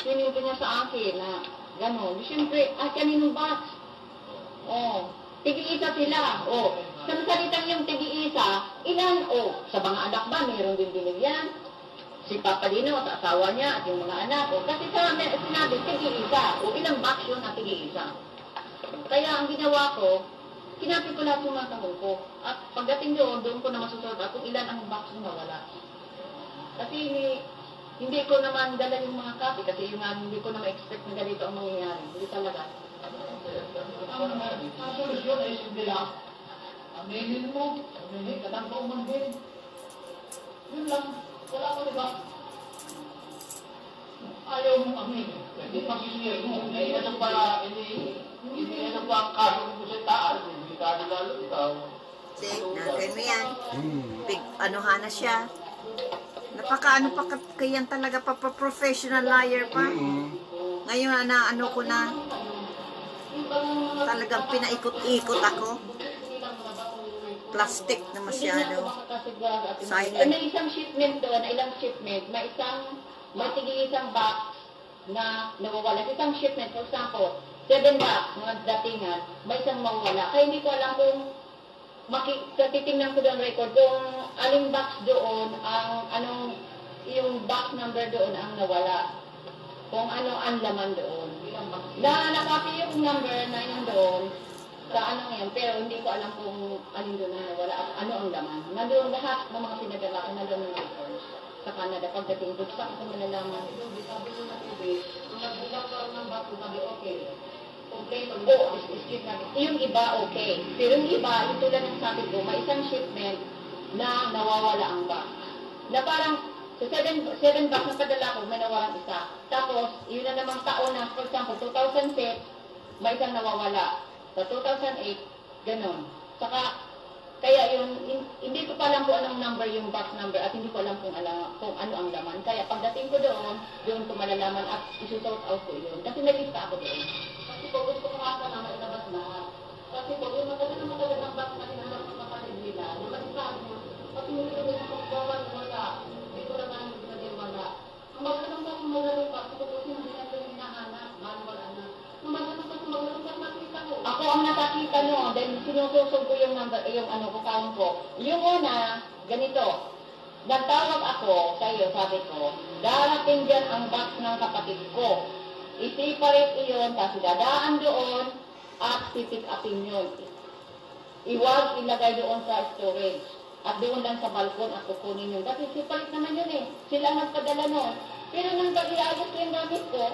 sininto niya sa akin na gano'n. Siyempre, kaninong box? Tigi-isa sila. Sa salitang yung tigi-isa, ilan? Sa mga anak ba, mayroon din binigyan? Si Papa Dino, sa asawa niya, at yung mga anak. Kasi sinabi, tigi-isa. Ilang box yun na tigi-isa. Kaya ang ginawa ko, kinapit ko lahat yung mga kahon ko. At pagdating doon ko na masusunod kung ilan ang box na nawala. Kasi hindi ko naman dala yung mga copy kasi yung hindi ko na ma-expect na ganito ang mangyayari. Hindi talaga. Ang solusyon ay simple lang. Aminin mo, aminin ka ng paumanhin. Yun lang. Wala ko, diba? Ayaw mong aminin. Hindi pag-isir mo. Hindi ano pa ang kaso mo sa taas. Hindi ka lalo ikaw. See, natin mo yan. Anuhan na siya. Napaka-ano pa kayan talaga professional liar pa. Ngayon na ano ko na, talagang pinaikot-ikot ako. Plastic na masyado. Silent. May isang shipment doon, ilang shipment, may isang box na nawawala. Isang shipment, for example, 7 box, mga datingan, may isang mawala. Kaya hindi ko alam kung titingnan ko doon record, kung aling box doon, yung box number doon ang nawala. Kung ano ang laman doon. Nakapy yung number na yun doon, sa yan, pero hindi ko alam kung alin doon ang nawala at ano ang laman. Nandoon lahat ng mga pinadala ko, nandoon yung records sa Canada. Pagdating doon, sa ko malalaman. Sabi ko na TV, kung nagbulak ka ng bato, sabi, okay. Yung iba, okay. Pero yung iba, yung tulad ng sabi ko, may isang shipment na nawawala ang box. Na parang, sa 7 box na padala ko, may nawalang isa. Tapos, yun na namang taon na, for example, 2006, may isang nawawala. Sa 2008, ganun. Saka, kaya yung, hindi ko pa alam kung anong number yung box number at hindi ko alam kung ano ang laman. Kaya pagdating ko doon ko malalaman at isusort out ko yun. Kasi nalista ako doon. Kasi po gusto ko nga na mailabas lahat. Kasi po yung matagal ng box na hinahanap ng kapatid nila, lumalisahan mo. Kasi hindi ko na pagbawan wala. Hindi ko naman naging wala. Ang magalang pa kung magalang pa, kasi po hindi na ito yung hinahanap, wala na. Ang magalang pa kung magalang pa, makita ko. Ako ang nakakita dahil sinususog ko yung number, count ko. Yung una, ganito. Nagtawag ako sa iyo, sabi ko, darating dyan ang box ng kapatid ko. I-separate iyon, tapos dadaan doon, at pipick upin yun. Iwag ilagay doon sa storage. At doon lang sa balkon at kukunin yun. Kasi separate naman yun eh. Sila nagpadala nun. Pero nang pag-iayos ko yung gamit ko,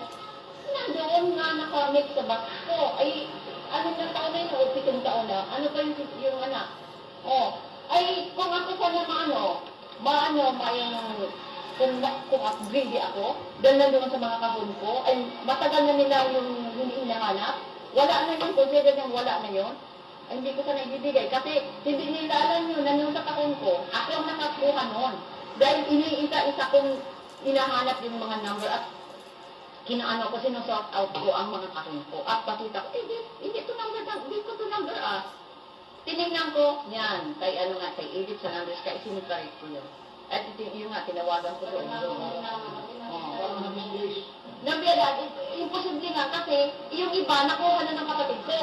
nandoon nga nakamit sa box ko. Ay, anong na taon na yun? O 7 taon na. Ano pa yung anak? Ay, kung ako sana kung upgrade ako, dahil nandoon sa mga kahon ko, ay matagal na nila yung hindi hinahanap. Wala na yun, consider yung wala na yun. Ay, hindi ko sana ibibigay. Kasi hindi nila alam yun, nandoon sa kahon ko, ako ang nakakuha nun. Dahil iniisa-isa kong hinahanap yung mga number at kinaano ko, sinusort out ko ang mga kahon ko. At pakita ko, hindi to number, hindi ko to number Tinignan ko, yan, kay ano nga, kay Edith Sanandres, kay sinikarate ko yun. At yun nga, tinawagan ko doon. Nabiyala, imposible nga kasi yung iba nakuha na ng kapatid ko.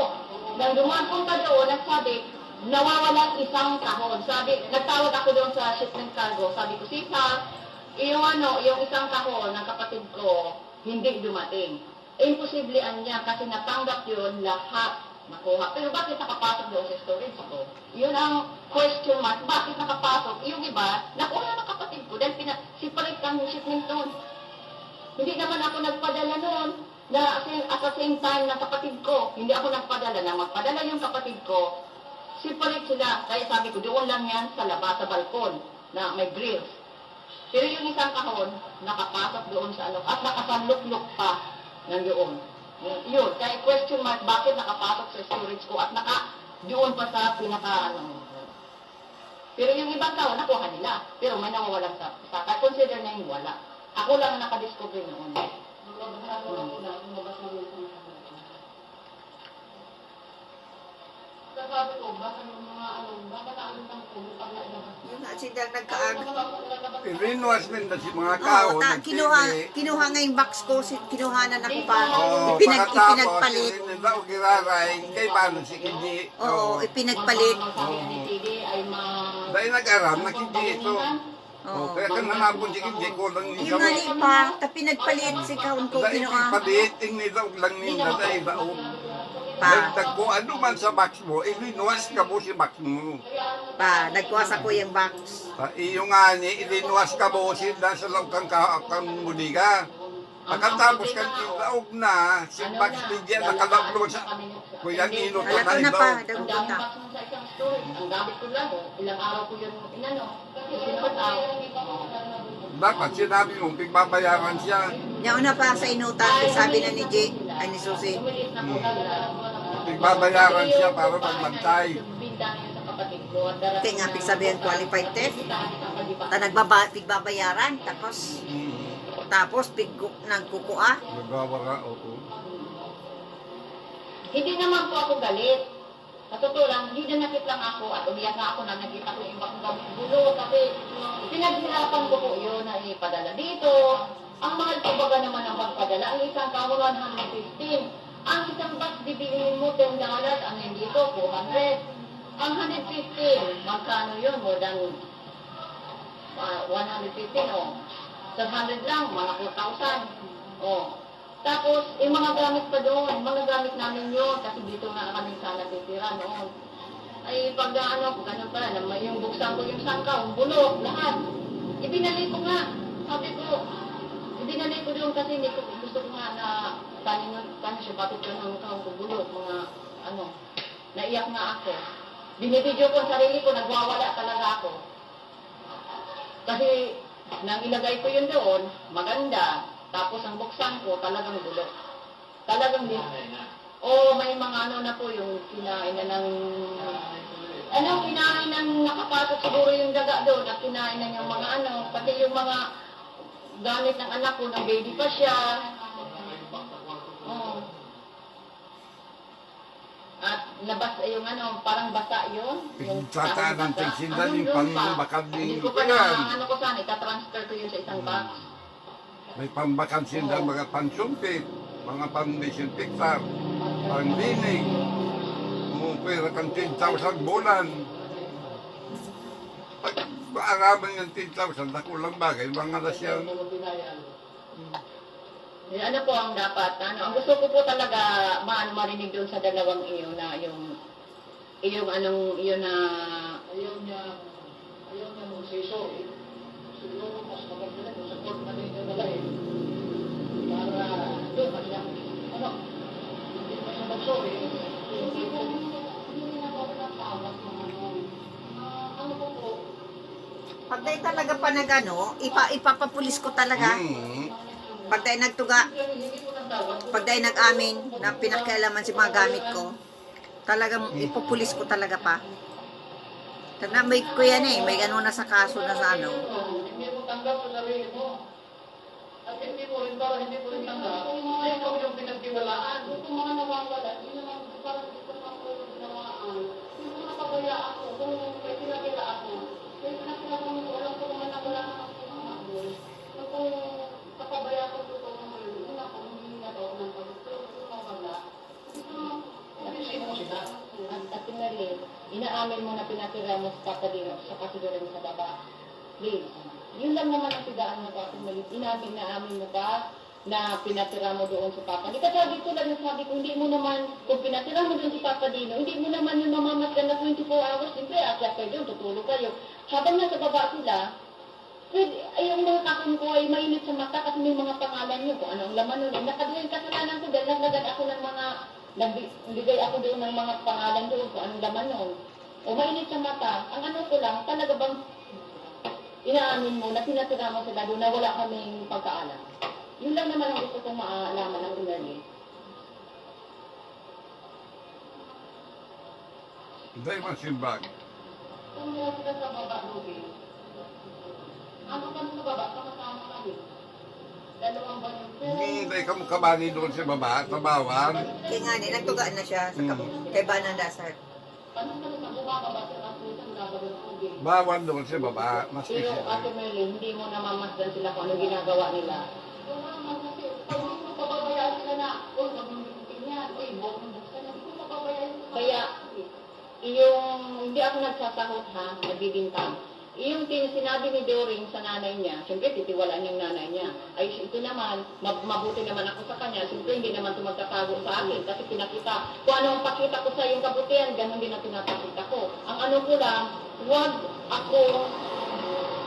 Nang dumapunta doon, nagsabi, nawawala isang kahon. Sabi, nagtawag ako doon sa shipment cargo. Sabi ko, Sisa, yung isang kahon ng kapatid ko, hindi dumating. Imposible ang niya kasi natanggap yun lahat makuha. Pero bakit nakapasok doon sa storage ko? Yun ang question mark. Bakit nakapasok? Yung iba, nakuha ng kapatid ko dahil sipalit kang shipment doon. Hindi naman ako nagpadala noon na at the same time na kapatid ko. Hindi ako nagpadala na magpadala yung kapatid ko. Sipalit sila. Kaya sabi ko, doon lang yan sa labas, sa balkon na may grills. Pero yung isang kahon, nakapasok doon sa ano, at nakasanluk-luk pa nandoon. Yun, kaya question mark, bakit nakapasok sa storage ko at doon pa sa Pero yung ibang tao, nakuha nila. Pero may nawawalang sa kaya consider na yung wala. Ako lang ang nakadiscover noon. Sabi ko, baka yung mga baka naalit ang puno pag nailabas. Yun nga, sila nagkaag. Rinwas min na si mga kao. Oo, kinuha nga yung box ko, kinuha na ako pa. Oo, Ipinagpalit. nila o giraray, kay paano si Kiji. Oo, ipinagpalit. Dahil nag-aram, nakiji ito. Oo. Kaya kan hanapon si Kiji, kulang Yung niya. mali pa, pinagpalit si kaon ko, Dahil kinuha ipalit, nila lang nila dahil daog. pa. Dagdag ko, ano man sa box mo, ilinuwas ka mo si box mo. Pa, nagkuha sa ko yung box. Iyo nga ni, ilinuwas ka mo sila sa loob kang muliga. Pagkatapos kang ilaog na, si box bigyan nakalaglo sa kuya Nino to Alam na ko na ilaog. pa, Ang dagot dami na. box mo sa isang storage. Ang gamit ko lang, ilang araw ko yun sinort out. Dapat sinabi mong pigbabayaran siya. Yung una pa sa inutan, sabi na ni J, ay ni Susie. Pigbabayaran siya para magbantay. Kaya nga, sabihin qualified test. Pigbabayaran, tapos nagkukuha. Nagwawara, oo. Hindi naman po ako galit. Sa totoo lang, hindi na nakit lang ako at umiyak nga ako na nakita ko yung ibang gamit gulo kasi pinaghirapan ko po yun na ipadala dito. Ang mahal po baga naman ang pagpadala. Ang isang kaho 115. Ang isang box bibilihin mo $10. Ang hindi dito, 400. Ang 115, magkano yun? More than 115, oh. Sa 100 lang, mga 4,000. Oh. Tapos, yung mga gamit pa doon, mga gamit namin yun, kasi dito na kami sana titira noon. Ay, pag ganun pala, yung buksan ko yung sangka, yung bulok, lahat. Ibinalik ko nga. Sabi ko, ibinalik ko doon kasi hindi ko, gusto ko nga na kanya siya, bakit ka ng bulok, mga naiyak nga ako. Binibidyo ko ang sarili ko, nagwawala talaga ako. Kasi, nang ilagay ko yun doon, maganda. Tapos ang buksan ko, talagang bulok. Talagang din. O may mga na po yung kinain na ng... kinain ng nakapasok siguro yung daga doon at kinain na yung mga pati yung mga gamit ng anak ko, ng baby pa siya. At nabasa yung parang basa yun. Yung Sataan ng tigsindan yung pambakal Hindi ni ko pa Kuyan. ko sana, itatransfer ko yun sa isang box. May pambakal sila mga pansumpit, mga pang-disinfectar, pang-linig. Pwera kang 10,000 bulan. Pag maaraman yung 10,000, nakulang bagay, mga nasyang. Ano po ang dapat? Ang gusto ko po talaga marinig doon sa dalawang iyo na yung na Ayaw niya magsiso. Siguro mas maganda na sa court na ninyo nalahin. Para doon, kanya, hindi pa siya mag-sorry. Hindi na po ako natawag ng ano po, Pag dahil talaga pa ipapapulis ko talaga. Pag dahil nagtuga, pag dahil nag-amin na pinakialaman si mga gamit ko, talagang ipupulis ko talaga pa. Tanda, may ko yan may na sa kaso na sa Hindi mo tanggap sa sarili mo. At hindi mo rin, para hindi mo rin tanggap, na ikaw yung pinagtiwalaan. Yung mga nawawala, yun naman, parang gusto naman ko yung ginawaan. Yung mga pabaya ako, kung may pinakila ako, may pinakila ko, alam ko naman na wala naman ko mga ako. Kung kapabaya ko ito naman, yun ako, hindi na daw ng pagkakot, yung mawala. Sino mo sila? At tinali, inaamin mo na pinatira mo sa Papadino sa kasidurin sa baba. Please, yun lang naman ang tidaan mo pa. Inaamin mo pa na pinatira mo doon sa Papa. Di ka sabi ko lang, sabi ko, hindi mo naman, kung pinatira mo doon sa Papadino, hindi mo naman yung mamamatgan na 24 hours, siyempre, akyat kayo doon, tutulog kayo. Habang nasa baba sila, pwede, ay, yung mga kakon ko ay mainit sa mata kasi may mga pangalan nyo, kung anong laman nun. Nakaduhin kasalanan ko dahil naglagad ako ng mga, nagbigay ako doon ng mga pangalan doon, kung anong laman nun. O mainit sa mata, ang ano ko lang, talaga bang inaamin mo na pinatira mo sila doon na wala kaming pagkaalam. Yun lang naman ang gusto kong maalaman ng pinali. Dahil masimbag. Kung meron sila sa baba, Ruby, ano ka sa baba, kasama kami. Dalawang ba yung Hindi, dahil ka kabani doon sa baba, tabawan. Kaya nga, nagtugaan na siya sa kay Banang Dasar. Paano ka sa bumaba ba sa kasulitan na ba yung Ruby? Bawan doon sa baba. Mas Pero isip. Ate Merlin, hindi mo namamasdan sila kung ano ginagawa nila. Kung naman kasi, pag hindi mo pababayaan sila na, uy, magmimitin yan, uy, buksan na, hindi mo pababayaan sila. Kaya, yung, hindi ako nagsasahot ha, nagbibintang. Yung sinabi ni Doring sa nanay niya, siyempre titiwalaan yung nanay niya. Ay, ito naman, mabuti naman ako sa kanya. Siyempre hindi naman ito magtatago sa akin kasi pinakita, kung ano ang pakita ko sa yung kabutihan, ganun din ang pinapakita ko. Ang ano ko lang, huwag ako,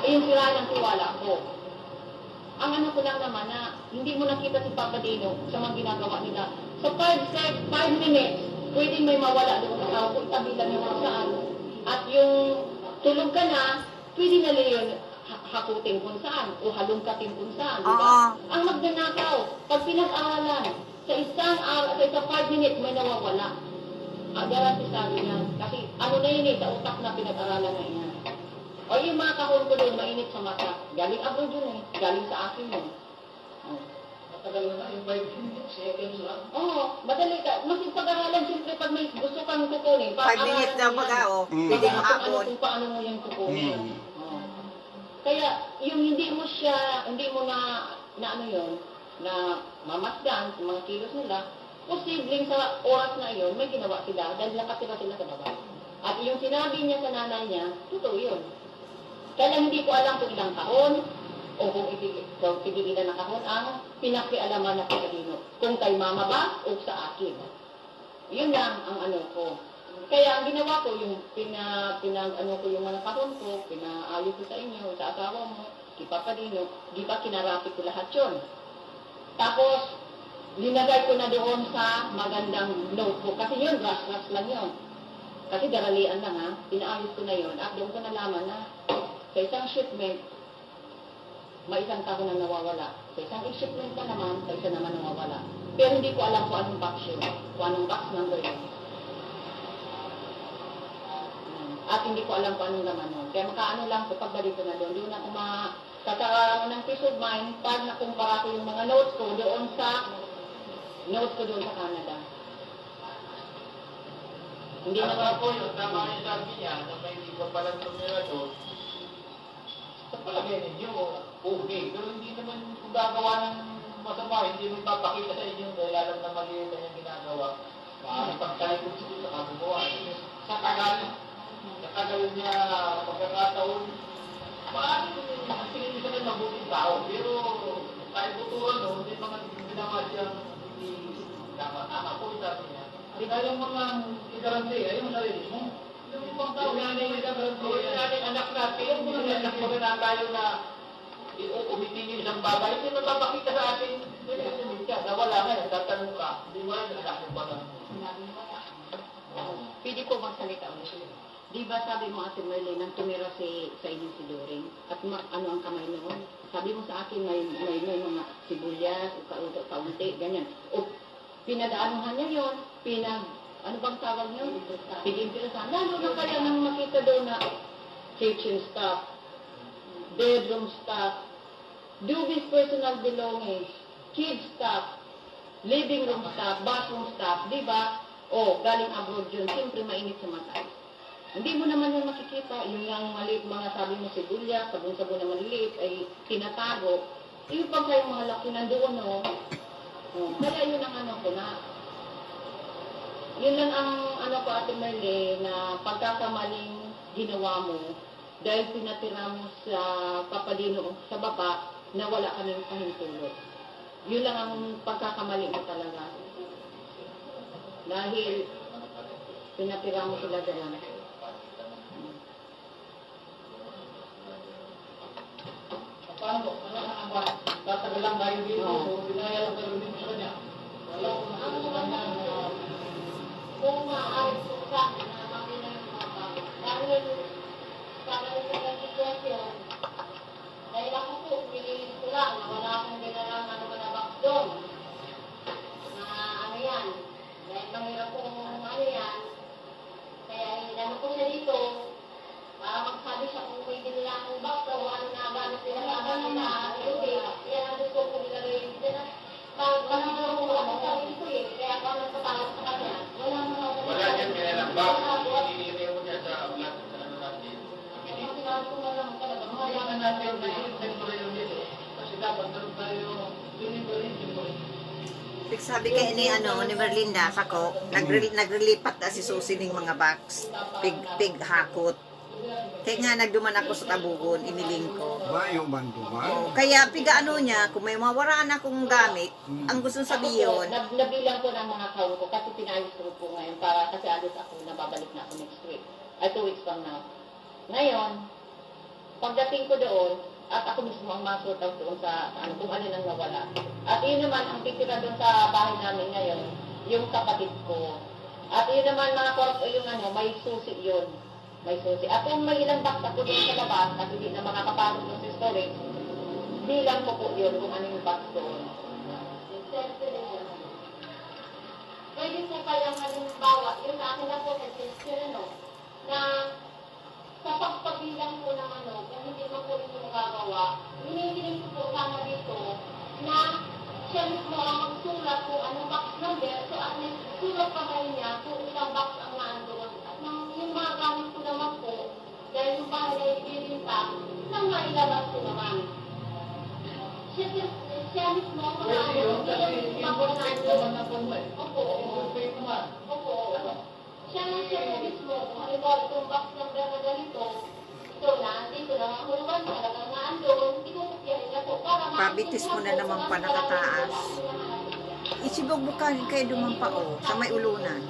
yung sira ng tiwala ko. Ang ano ko lang naman na, hindi mo nakita si Papa Dino sa mga ginagawa nila. Sa 5 minutes, pwedeng may mawala doon sa tao kung itabi lang yung kung saan. At yung tulog ka na, pwede na yun hakutin kung saan o halungkatin kung saan, di ba? Ang magnanakaw, pag pinag-aralan, sa isang 5 minutes may nawawala. Garanti sabi niya, kasi ano na yun sa utak na pinag-aralan na yan. O yung mga kahon ko doon, mainit sa mata. Galing abroad yun galing sa akin yun. Matagal na yung 5 seconds lang. Oo, madali ka. Mas yung pag-aralan, siyempre pag may gusto kang kukunin, 5 minutes daw mag-ao. Pwede mahapon. Kung paano mo yung kukunin. Oo. Kaya, yung hindi mo na ano yun, na mamasdan sa mga kilos nila, posibleng sa oras na iyon, may ginawa sila dahil nakatira sila sa baba. At yung sinabi niya sa nanay niya, totoo yun. Kaya hindi ko alam kung ilang taon, o kung tigilan na kahon ang pinakialaman na Pilipino. Kung kay mama ba o sa akin. Yun lang ang ano ko. Kaya ang ginawa ko, yung ano ko yung mga kahon ko, pinaayos ko sa inyo, sa asawa mo, kay Papa Dino, di ba kinarapi ko lahat yun. Tapos, linagay ko na doon sa magandang notebook. Kasi yun, rush lang yun. Kasi daralian lang ha, pinaayos ko na yun. At doon ko nalaman na sa isang shipment, may isang tao na nawawala. Sa isang shipment pa naman, sa isa naman nawawala. Pero hindi ko alam kung anong box yun. Kung anong box number yun. At hindi ko alam kung anong laman yun. Kaya makaano lang ko, pagbalik ko na doon. Doon ako kakaroon ng peace of mind pag nakumpara ko yung mga notes ko doon sa sa Canada. Hindi na Tama po yun, tama yung sabi niya, na may hindi pa palang tumira doon. Sa palagay ninyo, okay. Pero hindi naman kung gagawa ng masama, hindi mo ipapakita sa inyo dahil alam na mali yung kanyang ginagawa. Maaaring pagtahay ko sa kagawa. Sa tagal niya pagkakataon, maaaring tingin niyo sa kanya mabuting tao. Pero kahit butuan, no, may mga ginawa siyang hindi tama po yung sabi niya. Kaya yung mga igaranti, yung sarili mo. Yung ibang tao, yung nating anak natin, yung mga anak mo na tayo na umitin yung isang bagay, hindi mapapakita sa atin, nawala nga, nagtatanong ka, hindi mo lang nagsasabi ba na. Pwede ko magsalita ulit. Di ba sabi mo Ate Merlin, nang tumira sa inyo si Doring, at ano ang kamay noon? Sabi mo sa akin, may mga sibuyas, o kaunti, ganyan. O pinadaanuhan niya yun, ano bang tawag yun? Pinimpilasan. Lalo na kaya nang makita doon na kitchen stuff, bedroom stuff, Dubis personal belongings, kids stuff, living room stuff, bathroom stuff, di ba? O, galing abroad yun, siyempre mainit sa mata. Hindi mo naman yung makikita, yung maliit mga sabi mo sibulya, sabon-sabon na maliliit, ay tinatago. Yung pag kayo mga laki nandoon, no? Kaya yun ang ano ko na, yun lang ang ano ko, Ate Merle, na pagkakamaling ginawa mo, dahil pinatira mo sa papadino sa baba, na wala kaming pahintulot. Yun lang ang pagkakamali mo talaga. Dahil pinatira mo sila dyan. Paano? Ano ang ba? Tatagal lang tayo dito. Oo. Binaya lang tayo dito sa kanya. Wala ko na Ang sa kanya. kung maaaring po sa akin na makina ng mga bago. Dahil para sa ganang sitwasyon, dahil ako po, piliin ko lang na wala akong ginalang ano na box doon. Na ano yan, dahil mahirap kong ano yan, kaya inano ko siya dito, para magsabi siya kung may ginalang akong box o ano na gamit nila sa akin na okay, yan ang gusto ko nilagay dito na parang ako ano sabi ko eh, kaya ako nagpapawag sa kanya. Wala Wala yan, kailan ba? Hinihintay mo niya sa ulat sa ano natin. Kailangan natin temporary dito. Kasi dapat meron tayo delivery. Sabi kay ni ano ni Merlinda sako naglilipat na si Susi ning mga box pig hakot. Kaya nga nagduman ako sa tabugon iniling ko. Bayo man duman. Oh, kaya piga ano niya kung may mawaraan akong gamit, ang gusto sabihin, Nabilang ko ng mga kawo ko kasi pinayos ko po ngayon para kasi alis ako, nababalik na ako next week. Ay, 2 weeks from now. Ngayon, pagdating ko doon, at ako mismo ang masort out doon sa ano, kung ano nang nawala. At yun naman, ang titira doon sa bahay namin ngayon, yung kapatid ko. At yun naman, mga korpo, yung ano, may susi yun. May susi. At kung may ilang box ako doon sa labas, at hindi na makakapasok doon sa storage, bilang ko po yun kung ano yung box doon. Pwede po kayang halimbawa, yun sa akin na po suggestion ano, na sa pagpabilang po ng ano, kung hindi mo po ito magagawa, hinihiling ko po sana dito na siya mismo ang magsulat kung anong box number, so at least sulat pa kayo niya kung isang box ang naandoon. At yung mga gamit ko naman po, dahil yung bahay ay ibibinta, nang mailabas ko naman. Siya mismo ang Pwede yun, kasi mag-ano. incorporate naman na po mo eh. Opo. Incorporate naman. Opo. Siya po mismo, kung halimbawa itong box number na ganito, ito na, dito na ang hulugan talagang naandun, ikukupyahin niya po para pabitis mo na naman pa nakataas. Isibugbukan kayo dumampa o sa may ulunan.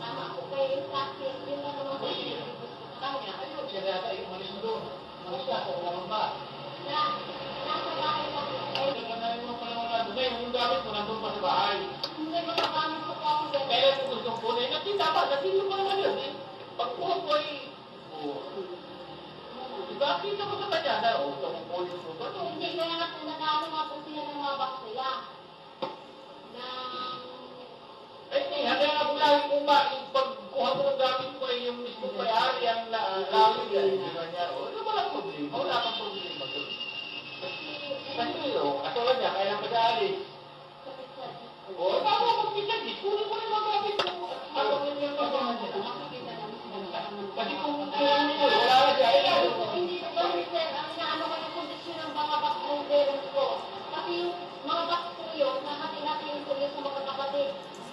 Tama po kayo sa akin, yun na naman po yung kanya. Ayun, siya yata yung umalis mo doon. Umalis ka, kung naman ba? Nasa bahay pa po. Hindi ka na yung pala mga doon. Yung gamit mo nandun pa sa bahay. Hindi mo nagamit ko po ako dyan. Kailan mo gustong kunin? At hindi dapat, at hindi mo naman yun eh. Pagkuha ko ay... Diba, kita mo sa kanya na, ito mo kunin mo ba? Hindi kaya nga po nag-ano nga po sila ng mga box nila. Na... Ay, hindi nga po lagi kung pagkuha mo ng gamit mo ay yung mismo may-ari ang lalo niya. Di ba niya? O, ano ba lang problema? Wala kang problema doon. Kasi yun, katulad niya, kailan mag-aalis. O, tama mo pisan, kunin mo na yung gamit mo. Habang yun yung kasama niya. Kasi kung kunin mo, wala na siya. Hindi ko ba, sir, ang inaano ko yung kondisyon ng mga box ng parents ko. Kasi yung mga box ko yun, nahati-hatiin ko yun sa mga kapatid.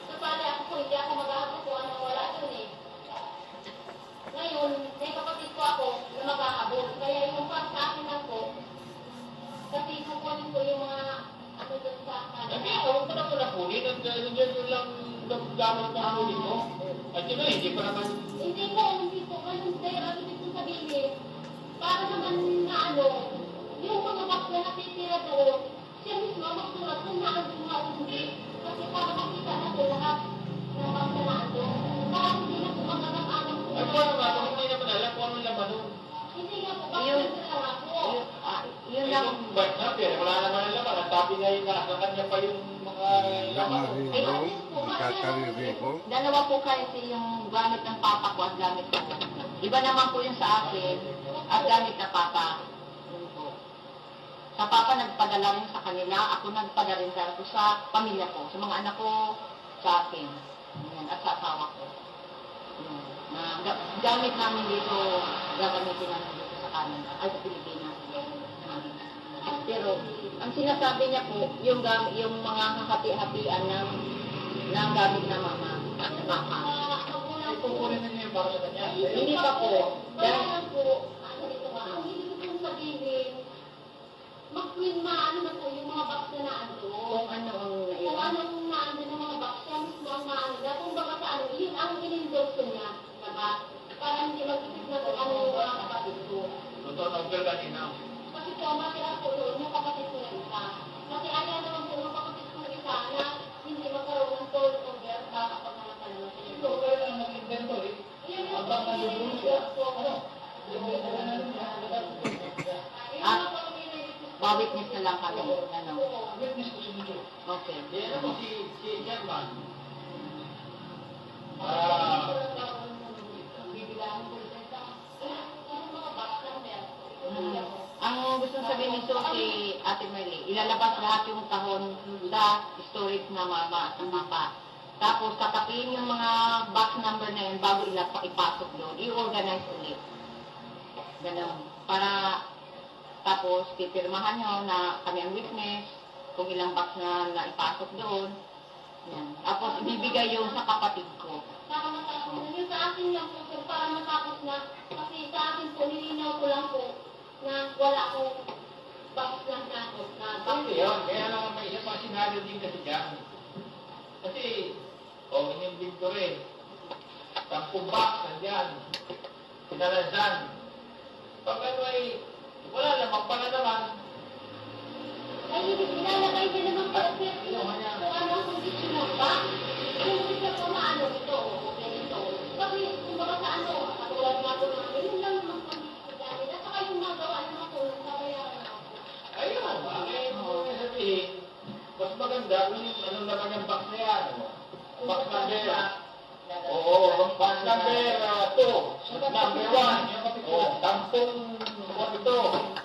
So, pala ako po, hindi ako mag-ahabot kung anong wala yun eh. Ngayon, may kapatid ko ako na mag-ahabot. Kaya yung part sa akin lang po, kasi kukunin ko yung mga ano dun sa Kasi kanila. huwag mo na muna kunin. At yun lang gamit na kunin mo. At yun na, hindi pa naman... Hindi po. Ganun sir, ang ibig kong sabihin, para naman na ano, yung mga box na natitira doon, siya mismo magsulat kung naandun nga o hindi. Kasi para makita na po lahat ng box na naandun. Para hindi na po magkakaalam po. Ay, paano nga, kung hindi naman alam kung ano laman nun. Hindi nga po, box Yun. na nga po. Yun lang. Yung bike na, pero wala naman ang laman. Ang sabi nga yung nasa kanya pa yung mga laman. Marino, nakakaririgo. Dalawa po kasi yung gamit ng papa ko at gamit ko. Iba naman po yung sa akin at gamit na papa. Yun po. Sa papa nagpadala rin sa kanila, ako nagpadala rin ko sa pamilya ko, sa mga anak ko, sa akin. Yan, at sa asawa ko. Yan. Na gamit namin dito, gagamitin namin dito sa Canada, ay sa Pilipinas. Pero, ang sinasabi niya po, yung mga hati-hatian ng gamit na mama, sa papa. Ay, kukunin na niyo yung para sa kanya. Hindi pa po. Kaya lang po, ano dito ba, ang hindi ko pong sabihin, maano na po yung mga box na naando. Kung ano ang Kung naiwan. anong naando ng mga box, siya mismo ang maano na. Kung baka sa ano, yun ang in-endorse niya, diba? Para hindi mag-isip na kung ano yung mga kapatid ko. Totoo na ugal kanina. Kasi po, matira po doon yung kapatid ko na isa. Kasi ayaw naman po yung kapatid ko na isa na hindi magkaroon ng toll over baka pag naman naman siya. Ito, kaya lang mag-invento eh. Yan yung Habang nandun siya, ano? At ba-witness na lang kami. Ano? Witness ko si Nico. Okay. Yan ako si Sherman. Ang gusto sabihin nito si Ate Merly, ilalabas lahat yung kahon sa storage na mama at ng papa. Tapos tatapiin yung mga box number na yun bago ipasok doon. I-organize ulit. Ganun. Para tapos pipirmahan nyo na kami ang witness kung ilang box na naipasok doon. Yan. Tapos ibibigay yung sa kapatid ko. Para matapos na. Yung sa akin lang po, sir, para matapos na. Kasi sa akin po, nilinaw ko lang po na wala akong box lang natin. Hindi yun. Kaya lang may isa pang senaryo din kasi dyan. Kasi, in-inventory. 10 box nandyan. Pinalasan. Pag ano ay, wala naman pala naman. Ay, ilalagay din naman po, sir, kung ano ang kondisyon ng box. Kung gusto ko maano ito, o ganito. Kasi, kung baka sa ano, katulad nga po namin, yun lang naman kondisyon namin. At saka yung magawa naman po, yung babayaran ako. Ayun, bakit mo sabihin, mas maganda kung ano naman yung box na yan. Box number, oo, box number 2, number 1, tampong ito,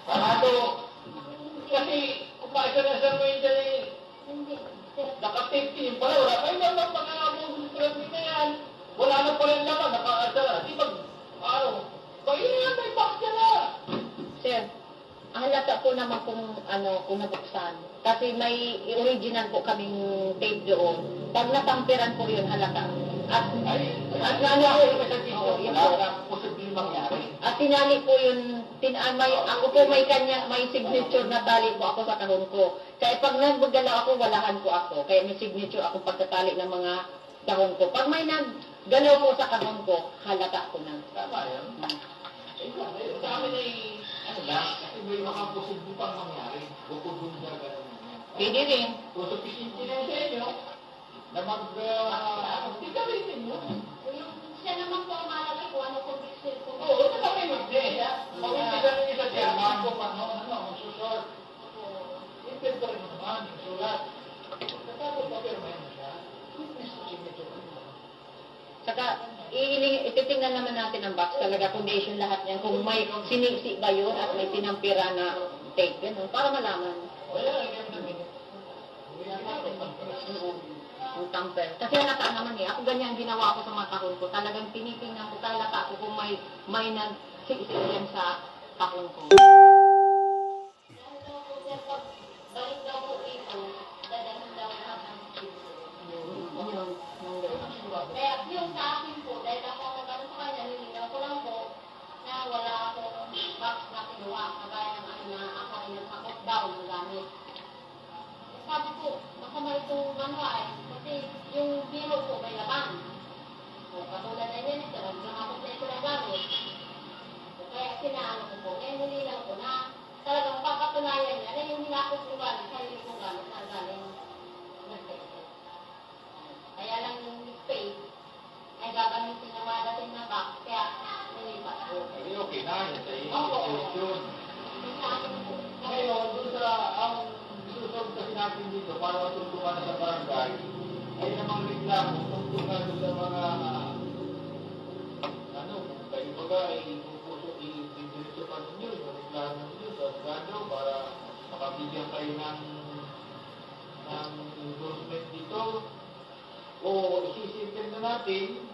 parado. Kasi, kung makikinasan mo yun dyan eh, Hindi, sir. naka-15 pala, wala kayo naman pagkakamulat na yan. Wala na pala yung laman, naka-asara. Di ba, ano, kayo yan, may box ka na. Sir, halata po naman kung nabuksan. Kasi may original po kaming tape doon. Pag natampiran po yun, halata. At nalo ako, yun po. Posibleng mangyari. At tinali po yun, ako po may signature na tali po ako sa kahon ko. Kaya pag naggalaw ako, walahan po ako. Kaya may signature akong pagtatali ng mga kahon ko. Pag may naggalaw po sa kahon ko, halata ko na. Tama yan. Sa amin ay, ano lang, kasi may mga posibleng pang mangyari. Bukod dun sa gano'n. Pwede rin. Kung sufficiente na sa inyo, na mag-tigawin ninyo. Yung siya naman po ang malagay kung ano kondisyon ko. Oo, ito na may mag-day. Mag-tigawin ninyo sa chairman ko, magsusort. Inventory mo naman, yung sulat. Tapos papirmahin mo siya. Witness to signature. Saka, ititingnan naman natin ang box talaga, condition lahat niyan. Kung may sinisi ba yun at may tinampira na tape, ganun, para malaman. Wala, ganyan na minute. Ang tamper. Kasi halata naman eh. Ako ganyan ginawa ko sa mga kahon ko. Talagang tinitingnan ko, talata ako kung may nag-sisi yan sa kahon ko. Dahil daw po, sir, pag balik daw po dito, dadalhin daw lahat ng Yun. Kaya yung sa akin po, dahil ako ang nagano sa kanya, nilinaw ko lang po na wala akong box na kinuha, kagaya ng ano na ako ay nagkakot daw ng gamit. Sabi ko, masama itong manual, kasi yung biro ko may laban. O, katulad na yun, nagkakot na ito ng gamit. O, kaya sinaano ko po, kaya nilinaw ko na talagang papatunayan niya na yung hinakot ko gamit, sarili kong gamit na galing nagtete. Kaya lang yung space ay gagamitin na madating na box, kaya nilipat ko. Hindi, okay na. Yan sa Opo. institution. Yung sa akin po. Ngayon, doon sa ang susunod kasi natin dito para matulungan na sa barangay, ay namang reklamo tungkol na doon sa mga ano, kayo baga ay pupuso, i-diretso pa ninyo yung reklamo ninyo sa Sgado para natin,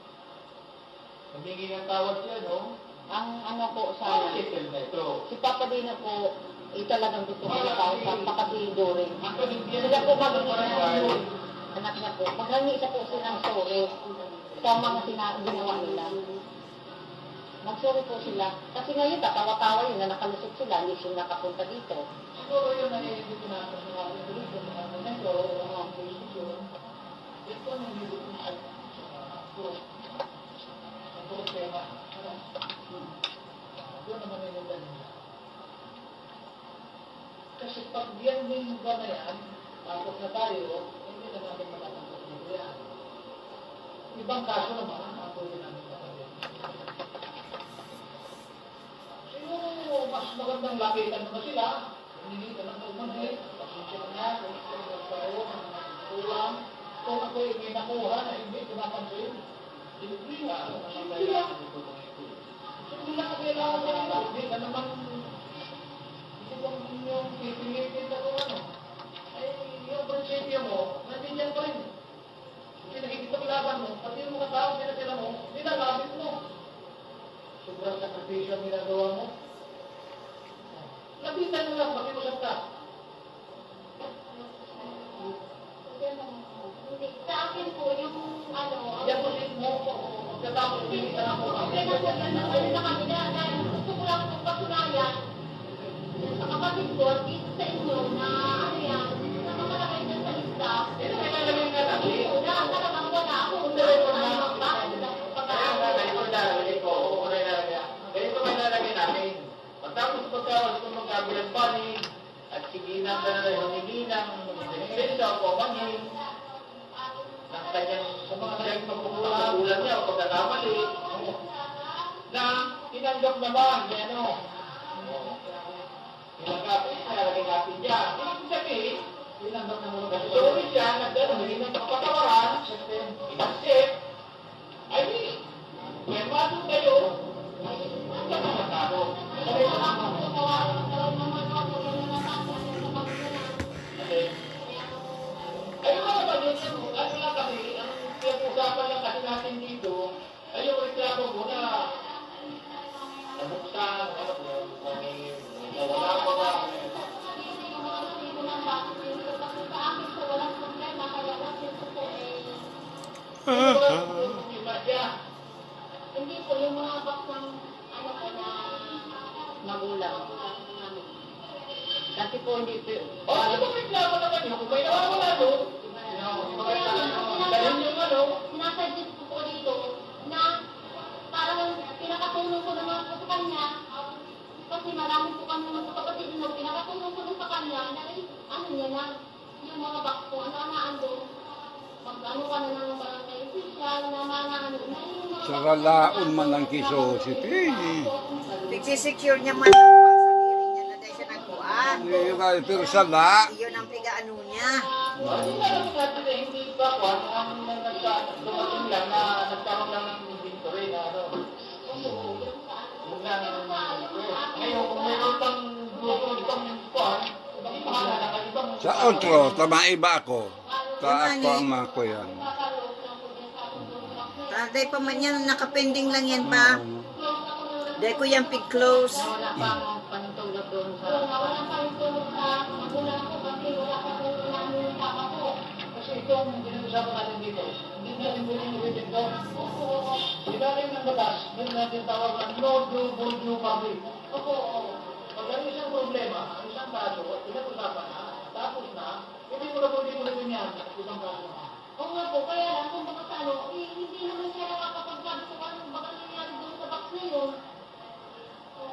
humingi ng tawad siya, no? Ang ano po sana, Settle na ito. si Papa Dino po, talagang gusto ko na kausap, makasi Doring. Actually, Sila po magiging anak niya po. Maghangi isa po silang sorry sa mga ginawa nila. Mag-sorry po sila. Kasi ngayon, tatawa-tawa yun na nakalusot sila, hindi siya nakapunta dito. siguro yun na dito na sa mga dito, sa mga momento, mga posisyon, ito ang hindi dito sa tema. Doon naman yung nila. Kasi pag yan yung ba na yan, tapos na tayo, hindi na natin matatanggap dito yan. Ibang kaso naman, ang pwede namin matatanggap. Siguro, mas magandang lapitan mo na sila. Hindi ka lang magmahit. Pasensya na nga, kung ito yung nagkaroon ng kulang. Kung ako yung may nakuha na hindi pinapansin, hindi nga, ano naman kailangan ito kung ito. Hindi lang kailangan ko lang. Hindi ka naman, hindi bang yung pipilitin na kung ano. Ay, yung prinsipyo mo, nandiyan pa rin. Kasi nakikipaglaban mo, pati yung mga tao sila mo, nilalapit mo. Sobrang sakripisyo ang ginagawa mo. Lapitan mo lang, makiusap ka. Hindi, sa akin po, yung ano, Yakusin mo, pagkatapos hindi ka na po. okay na po, ano na kami na, gusto ko lang pong patunayan sa kapatid ko at dito sa inyo na ano yan, na makalagay dyan sa lista. Yan ang kailangan nga natin. Na talagang wala ako kung Ganito ano na. ang bakit ng pag-aaral. Ganito na lalagay ko. Ganito may lalagay natin. Pagtapos pagkawas kung magkabilang panig, at sige na humingi ng lisensya o pamangin, ng kanyang sumagay pagkukulang niya o pagkakamali, na tinanggap naman, ano, ilalagay natin dyan. Ibig sabihin, tinanggap naman ng sorry siya, nagdano'n, hindi ng kapatawaran, inaccept, ay, may masok kayo, ang gano'n matalo. Ayun nga naman yun, ano lang kasi, ang pinag-usapan lang kasi natin dito, ay yung reklamo mo na nabuksan, ano po, may nawala pa ba, ano ba ang problema siya? Hindi po yung mga box ng ano po na Magulang. Kasi po hindi po, O, ano bang reklamo naman yun? Kung may nawawala doon, dahil yung ano, sinasuggest ko po dito na parang pinakatulong ko naman po sa kanya kasi marami po kami mga kapatid na pinakatulong ko sa kanya na ano niya na yung mga box ko ano doon pag ano ka na ng barangay official na mga ano na yung mga Sa ralaon man ang kiso si Tini. Nagsisecure niya man ang sarili niya na dahil siya nagkuhan. Pero sa la, Iyon ang pigaano niya. hindi na lang natin eh, hindi ba kwan, ang dumating lang na nagkaroon lang ng inventory na ano. Yung lang, ngayon kung mayroon pang grupo itong kwan, ibang pangalan ng ibang... sa outro, tama iba ako. Taas ko ang mga ko yan. Dahil pa man yan, nakapending lang yan pa. Dahil ko yan pig-close. wala pang panutulog doon sa... wala pa rin tulog sa magulang ko kasi wala pa rin namin yung papa ko. Kasi itong pinag-usapan natin dito, hindi natin pwedeng ulitin ito. Ilalim ng batas, yun natin tawag na no do voodoo public. Opo. Pag ano isang problema, ang isang kaso, at pinag-usapan na, tapos na, hindi mo na pwede ulitin yan at isang kaso na. Oo nga po, kaya lang kung baka sa ano, hindi naman siya nakakapagsabi kung ano baka nangyari doon sa box na yun.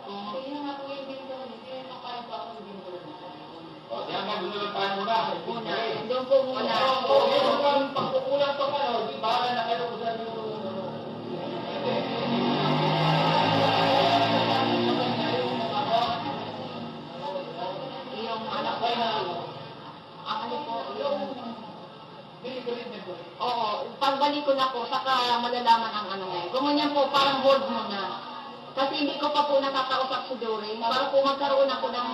Kaya nga po yung binto ko, hindi rin makaya pa ako yung binto ko. O, diyan ka gusto ng paano na. Doon po muna. Oo, meron kang pagkukulang pa ano, di bahala na kayo kung saan yung... Yung anak ko na, ang ano po, yung... Oo, pagbalik ko na po, saka malalaman ang ano ngayon. Gumanyan po, parang hold muna. Kasi hindi ko pa po nakakausap si Doring. Para po magkaroon ako ng...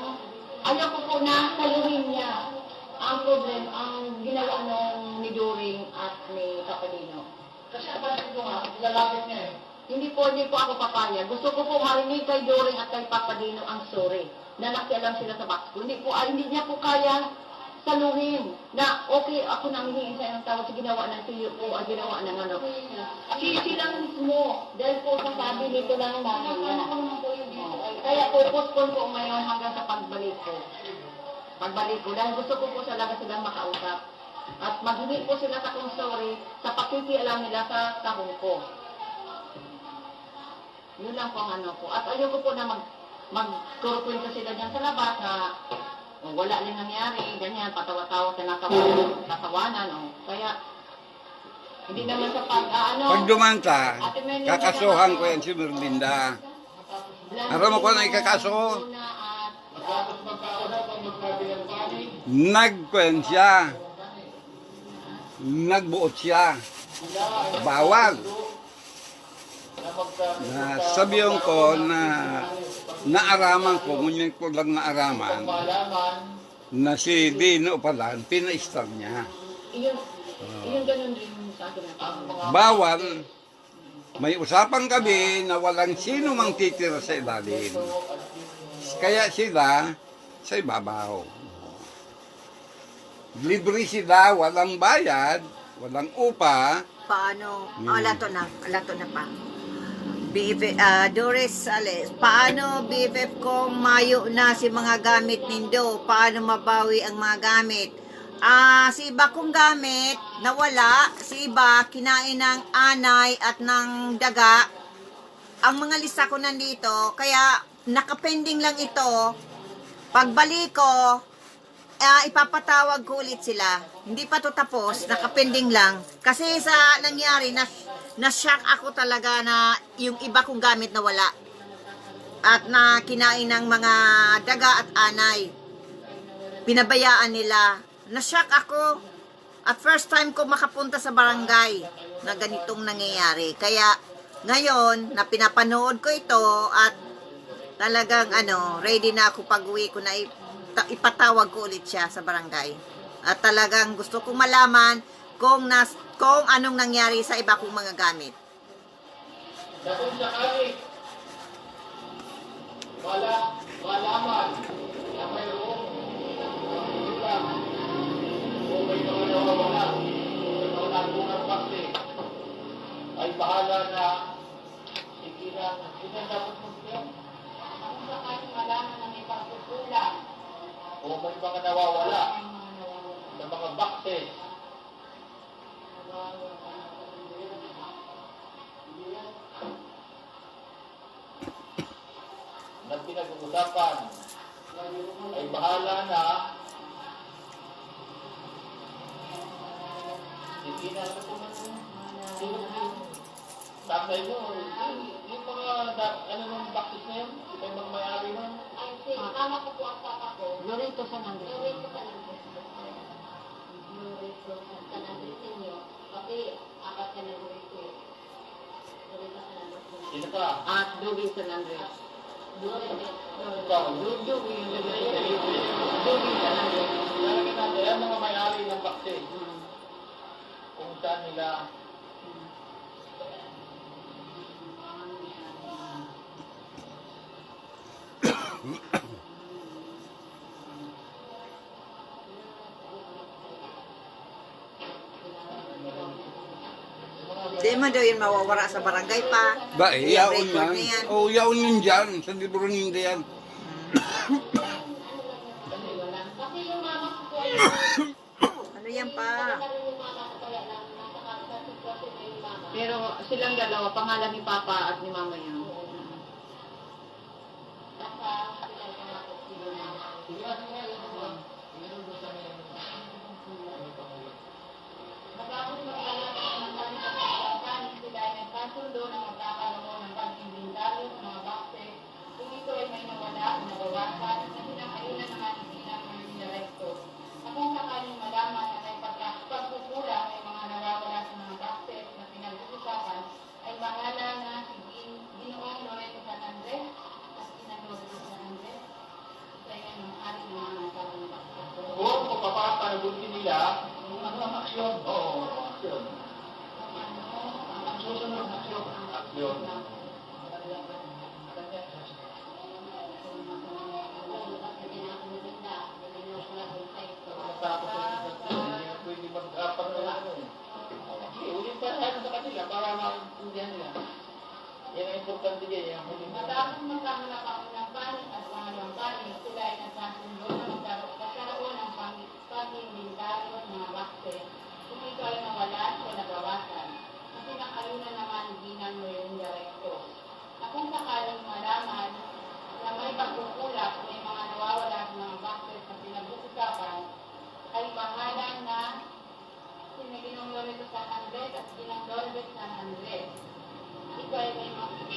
Ayaw ko po na saluhin niya ang problem, ang ginawa nung ni Doring at ni Capalino. Kasi ang pansin ko nga, ilalapit niya eh. Hindi po ako papayag. Gusto ko po marinig kay Doring at kay Papa Dino ang sorry na nakialam sila sa box ko. Hindi niya po kaya saluhin na okay, ako nang hihingi sa ng tawad sa ginawa ng tiyo ko at ginawa ng ano. Sisi lang mismo dahil po sa sabi nito lang namin na. Kaya po postpone ko ngayon hanggang sa pagbalik ko. Dahil gusto ko po talaga silang makausap. At maghingi po sila sa kong sorry sa pakikialam nila sa tahong ko. Yun lang po ang ano ko. At ayoko po na magkurukwento sila dyan sa labas na wala rin nangyari, ganyan, patawa-tawa, tinatawanan, Kaya, hindi naman sa Pag dumanta, kakasuhan ko yan si Merlinda. Aram mo ko na ikakaso. Tapos magkausap ang magsabi ng panig. Nagkwen siya. Nagbuot siya. Bawal. Na sabihin ko na naaraman ko, ngunit ko lang naaraman Malaman, na si Dino Palan, pina-star niya. Iyon ganun rin sa akin na Bawal, may usapang gabi na walang sino mang titira sa ilalim. Kaya sila sa ibabaw. Libre sila, walang bayad, walang upa. Paano? Alato na pa. Doris Sales, paano BFF kung mayo na si mga gamit nindo? Paano mabawi ang mga gamit? Si iba kong gamit, nawala. Si iba, kinain ng anay at ng daga. Ang mga lista ko nandito, kaya nakapending lang ito. Pagbalik ko, ipapatawag ko ulit sila. Hindi pa to tapos, nakapending lang. Kasi sa nangyari, na-shock ako talaga na yung iba kong gamit na wala. At na kinain ng mga daga at anay. Pinabayaan nila. Na-shock ako. At first time ko makapunta sa barangay na ganitong nangyayari. Kaya ngayon, na pinapanood ko ito at talagang ready na ako pag-uwi ko na ipatawag ko ulit siya sa barangay. At talagang gusto kong malaman kung anong nangyari sa iba kong mga gamit. kung sakali, malaman na mayroong pagkulang o may mga nawawala, may mga nagpungang bakti, ay bahala na ikinang dapat magsiyan. Kung sakaling malaman na may pagkukulang, O may mga nawawala sa mga bakti. Na pinag-uusapan ay bahala na hindi na tatay mo yung mga nung baktis na yun may mga may-ari nun ay tama ko po ang papa ko. Loreto sa Nandres. Loreto sa Nandres. Loreto sa Nandres ninyo. Kasi apat ka na Loreto. Loreto sa Nandres. sino ka? At Doring sa Nandres. Ikaw Doring sa Nandres. lalagyan natin ang mga may-ari ng baktis kung saan nila Di man daw yun mawawala sa barangay pa. Ba, Yung yaon record na yan. O, yaon yun dyan. Sa libro ninyo yan. Kasi yung mama ko po ay Ano yan pa? yung mama ko kaya lang nasa sitwasyon na yung mama. Pero silang dalawa, pangalan ni Papa at ni Mama yan. Nasa hospital ko na po sila na. Matapos mag-alala ng pagkakaroon sila ay nagkasundo na magkakaroon ng pag-inventaryo ng mga bakte. Kung ito ay may nawala, nabawasan, na sinakailan naman silang mga director. At kung sakaling malaman na may pagkukulang ay mga nawawala sa mga bakte na pinag-uusapan, ay bahala na si Ginoong Loreto San Andres at Ginang Loreto San Andres. Ito ay ang ari ng mga nagkaroon ng bakte. kung papapanagutin nila ano ang aksyon? Oo, aksyon. Yun. Tapos hindi na pwede mag-apat na ano. Hindi, ulit pa tayo sa kanila para maintindihan nila. Yan ang importante dyan, yung huling Matapos magkahanap ako ng panig at mga ng panig, sila ay nagkasundo na magkaroon ng pag-inventaryo ng mga bakte. Kung ito ay nawalan o nabawasan, kasi nakalunan naman ginang ng direkto. Na kung sakaling malaman na may pagkukulap o may mga nawawala sa mga bakte sa pinag-uusapan, ay pangalan na siniginong Loreto sa 100 at ginang Loreto sa 100. Ito ay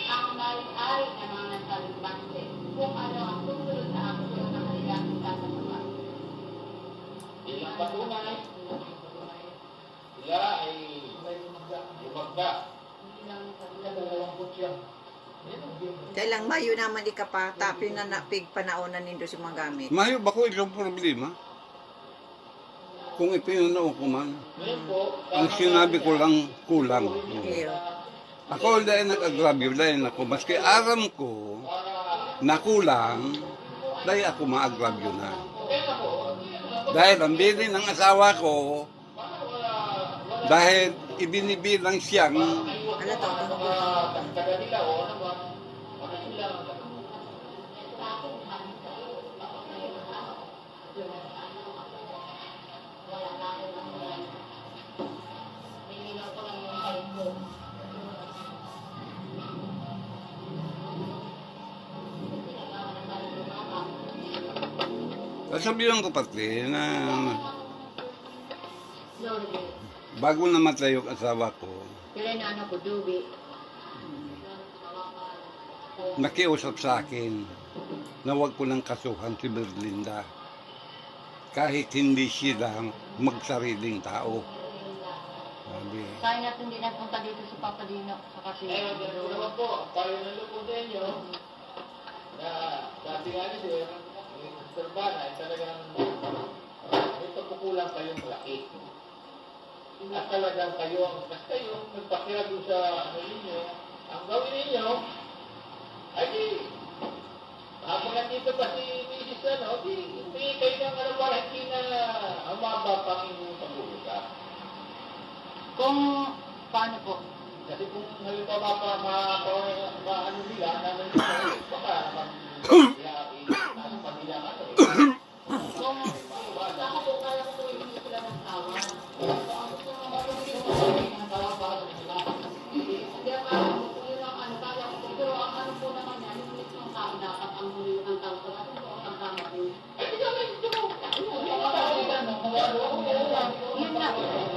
ang may-ari ng mga nasabing bakte kung ano ang susunod na aksyon ng kanilang sasagawa. Ilang patunay, sila ay lumagda. Hindi lang sa Kailang Mayo naman ikapa, tapyo na napig panaunan nindo si mga gamit. Mayo ba ko ilang problema? Kung ipinunao ko man. Ngayon po, Ang sinabi ko lang kulang. Iyo. Ako dahil nag-agrabyo dahil ako. Maski aram ko na kulang, dahil ako ma-agrabyo na. Dahil ang bilin ng asawa ko, dahil ibinibilang siyang Ano to? taga nila o ano ba? Ano sila? sasabihan ko pati na bago namatay yung asawa ko, Sila na anak ko, Dubi. nakiusap sa akin na huwag ko nang kasuhan si Berlinda kahit hindi sila magsariling tao. Sabi, Kaya natin hindi nagpunta dito si Papa Dino sa kasi. Ngayon, ganito naman po, ang payo ng lupon sa inyo, na sabi nga ni Sir, yung Mr. Bana, ay talagang may pagkukulang kayong malaki. At talagang kayo ang nagpakira doon sa ano ninyo, ang gawin ninyo, ay di, habang nandito pa si Mrs. Ano, di, hindi kayo ng ano para hindi na umaba pang inyong pag-uusap. Kung paano po? Kasi kung halimbawa ano nila, naman baka naman ano pa nila ano eh. Kung Baka po kaya ko hindi sila ng tawa. Ang gusto mo marunong ng tawa para sa sila. Hindi ako kung yun ang ano kaya ko. Pero ang ano po naman yan, yung mismong tao dapat ang huli ang tao ko. Ano po ang tama po? Ay, di kami, di mo. yun na,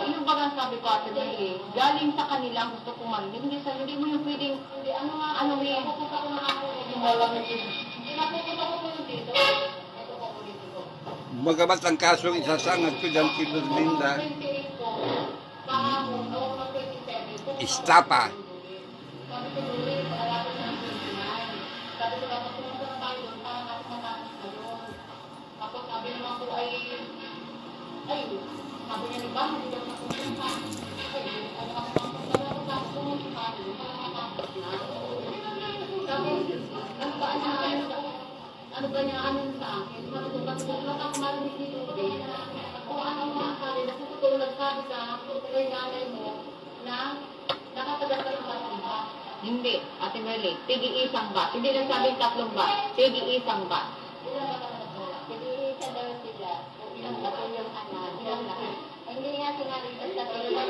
yung bagang sabi ko ate May eh, galing sa kanila ang gusto kong marinig. Hindi mo yung pwedeng, Hindi, ano nga, ano eh, napupunta ko na ako. Yung malamig Hindi napupunta ko po yun dito. Ito po po dito. bagamat ang kaso isasangat ko dyan si Berlinda, 28 po. Kahapon, noong mga 27. istapa. Sabi ko, Luis, alapin na ang 29. Sabi ko, dapat pumunta na tayo doon para natin matapos na doon. Tapos sabi naman ko ay, sabi niya ni Bang, hindi daw napupunta. Ay, ano ka naman, tapos pumunta ka doon para matapos na. Sabi, ano ba niya ano sa akin? Sabi ko, kasi kung wala akong marinig dito, kung ano ang mga sabi, natutulog nagsabi ka kay nanay mo na nakatagal ka ng basura. hindi, ate Merle, tigi-isang bat. Hindi lang sabing 3 bat, tigi-isang bat. Ilang ba ka nakatulog? Hindi isa daw sila. Ilang ba yung anak? Ilang lahat? Hindi nga sinali sa tulog.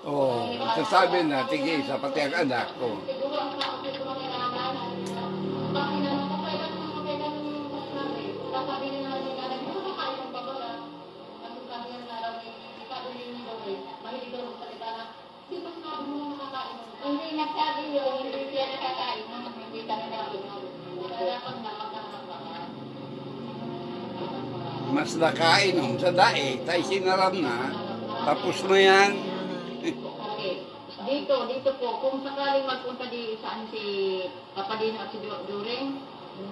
Oo, sasabi na, tigil sa pati ang anak ko. Siguro ang tao ko kumakailangan. Bakit naman ko kailan mo kailan yung boss namin? Sasabi niya naman yung nanay, hindi ko kaya ng babala. Kasi sabi niya na lang, sabi niya yung gawin. Mahilig daw magsalita na, di ba sabi mo na nakakain mo? Hindi nagsabi niyo, hindi siya nakakain mo. Hindi kami nakakain. Kaya pag nakakain. Mas nakainom sa dae, tayo sinaram na, tapos na yan. Okay. Dito po, kung sakaling magpunta di saan si Papa Dino at si During,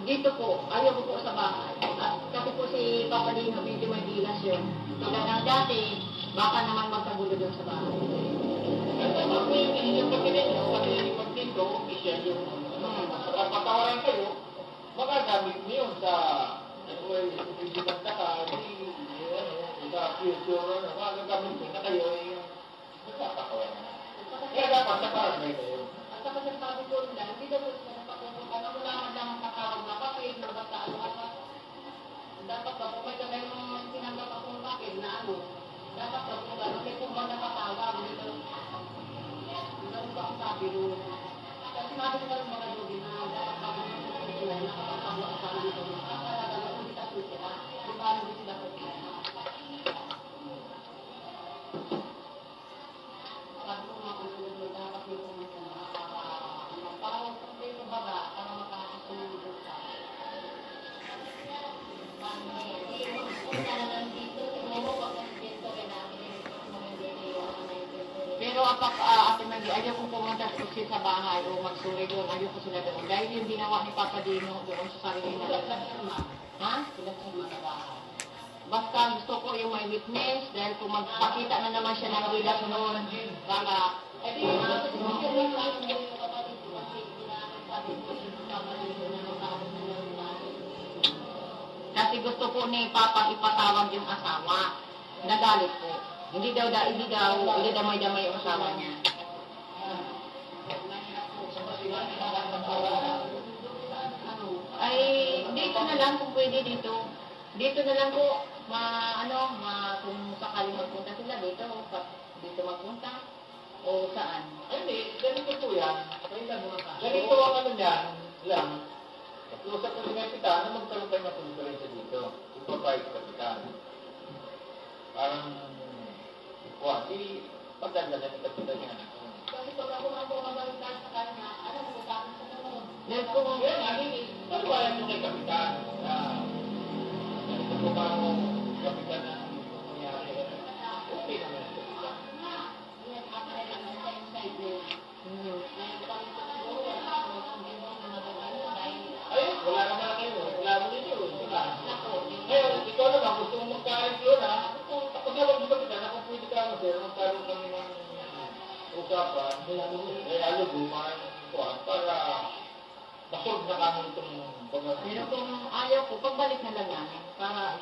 dito po, ayaw ko po sa bahay. At kasi po si Papa Dino, medyo may bilas yun. Kaya ng dati, baka naman magkagulo doon sa bahay. Ito, yung pagkinig nyo, pati pagkinig dito, official yung kapag patawaran kayo, magagamit niyo sa physical ka sa future, magagamit niyo na kayo ay magpapatawaran na. Kaya dapat nakaramay kayo. At saka sabi ko nila, hindi daw sila napakuha na wala man lang ang tatawag na papel, na basta ano ka. Dapat ba, kung may kagay mong tinanggap akong papel na ano, dapat ba, kung gano'n, may kung ba napatawag dito. Ganun ba ang sabi doon? Kasi sinabi ko rin mga doon na dapat ba kung sila nakapagpagawa sa ano dito. Ang talaga na hindi ka sila. Di ba, hindi sila ko sila. Sabi ko nga kung sila dapat yung kung sila parang kung sila baga, para makakasunod ka. Pero Ate Maggie, ayaw kong pumunta sa bahay o magsuri doon. Ayaw ko sila doon. Dahil yung ginawa ni Papa Dino doon sa sarili nila. Ha? Basta gusto ko yung may witness dahil kung magpakita na naman siya ng gilas noon, para kasi gusto po ni Papa ipatawag yung asawa. Nagalit po. Hindi daw damay-damay yung asawa niya. Ay, dito na lang kung pwede dito. Dito na lang po, kung sakaling magpunta sila dito magpunta. O saan? Hindi, ganito po yan. Ganito ang ano niyan lang. Usap ko si Kapitan na magkaroon kayo ng konferensya dito. Ipapayag sa Kapitan. Parang, di pagdadala ni Kapitan niya. Kasi pag ako ang bumabalik sa kanya, ano mo sa akin sa sunod? Dahil kung paliwalan nyo kay Kapitan na ganito po ba ako Kapitan na nangyari. Okay naman si Kapitan. Ay, wala naman na kayo. Wala mo ninyo. Diba? Ngayon, ikaw naman, gusto mo magkain yun, ha? Tapos alam mo ba, kung pwede ka mo, sir, magkaroon kami ng usapan, alam mo, para masolve na kami itong pagkakas. Pero kung ayaw ko, pagbalik na lang namin. Para,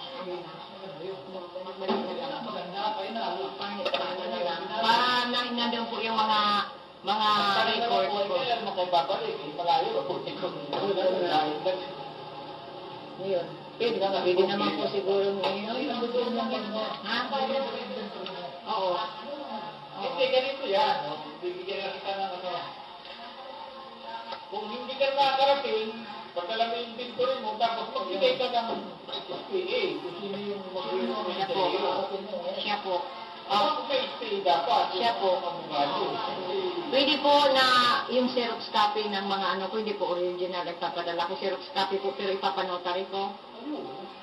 pagbalik na lang. Para nandun po yung mga records ko. Kaya mo kayo babalik, malayo, Ngayon, pwede naman po siguro ngayon. Ha? Oo. Hindi, ganito yan. Bibigyan na kita ng ano. Kung hindi ka makakarating, pagkala mo yung inventory mo, tapos magbigay ka ng SPA, kung sino yung mag-renovate sa iyo. Siya po. Kung may SPA dapat, Siya po. Pwede po na yung Xerox copy ng mga pwede po original nagpapadala ko Xerox copy po pero ipapanotary ko.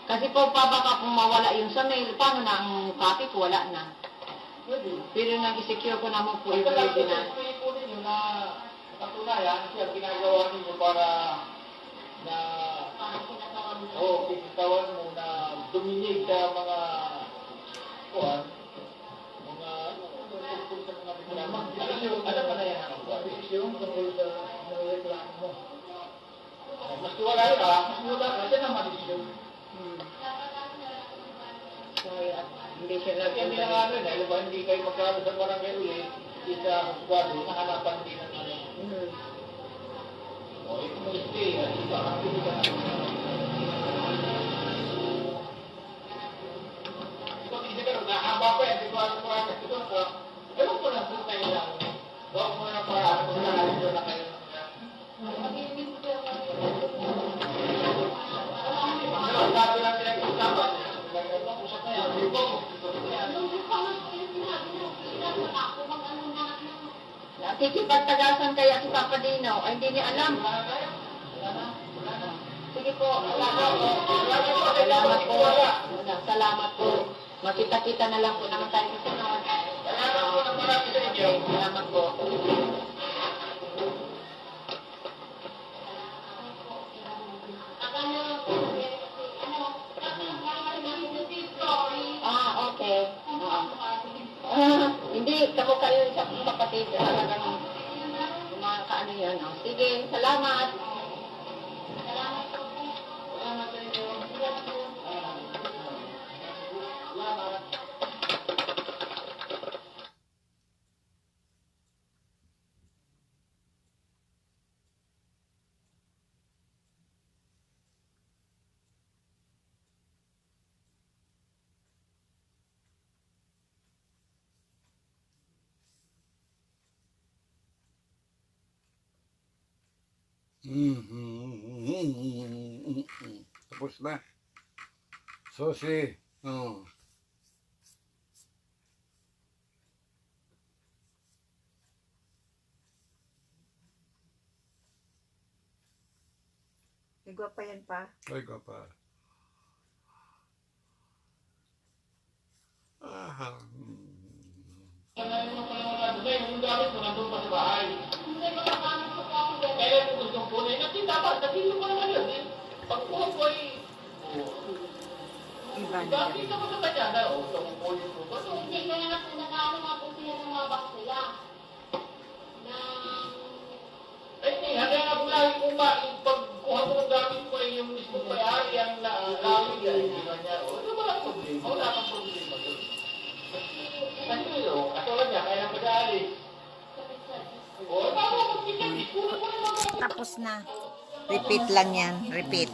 Kasi po baka kung mawala yung sa mail, paano na ang copy ko? Wala na. Pero nag-secure ko naman po yung original. SPA po ninyo na katunayan, siya ginagawa ninyo para na pinitawan mo na dominate sa mga kuhan, mga tungkol sa mga reklamo. Alam mo na yan ang desisyon tungkol sa mga reklamo mo. Mas wala yun mas wala kasi naman desisyon. Sorry, hindi siya Kaya hindi na nga dahil ba hindi kayo magkaroon sa barangay ulit, isa husgado, nakanapan din ang ano. O, ito mo stay, iba ang pilihan. Ito, hindi ka rin, nakahaba pa yan, di ba? Ano pa, ito po, ewan ko na po kayo lang. Gawin mo na para, kung nakalit na kayo. Sabi lang pinag-usapan, usap na yan, di ba? Nakikipagtagasan kaya si Papa Dino, ay hindi niya alam. Sige po, salamat po. Salamat po. Makita-kita na lang po naman tayo sa sunod. Salamat po ng marami sa inyo. Salamat po. Okay. Hindi, kamukha yun sa kapatid. Talagang mga kaano Ayun, oh. Sige, salamat. Salamat po. Salamat sa inyo. Salamat. Tapos na. Susi. Oh. Igwa pa yan pa. Ay, pa. Ah, Yung gamit mo nandun pa sa bahay. Hindi ko nakamit ko po ako din. Kailan mo gustong kunin? At dapat, natilo pa naman yun. Pagkuha ko ay... Iba na Dati yan. ka mo sa kanya na, sa kukunin ko. Hindi ko na po nakaano nga po sila ng mga box nila. Na Ay, hindi. Hanggang ako lagi kung pagkuha ko ng gamit ko ay yung mismo may-ari ang lawig ay hindi man niya. O, ito wala problema. Wala kang problema doon. Kasi yun, katulad niya, kaya mag-aalis. O, bago ko, kunin ko na mga Tapos na. Repeat lang yan. Repeat.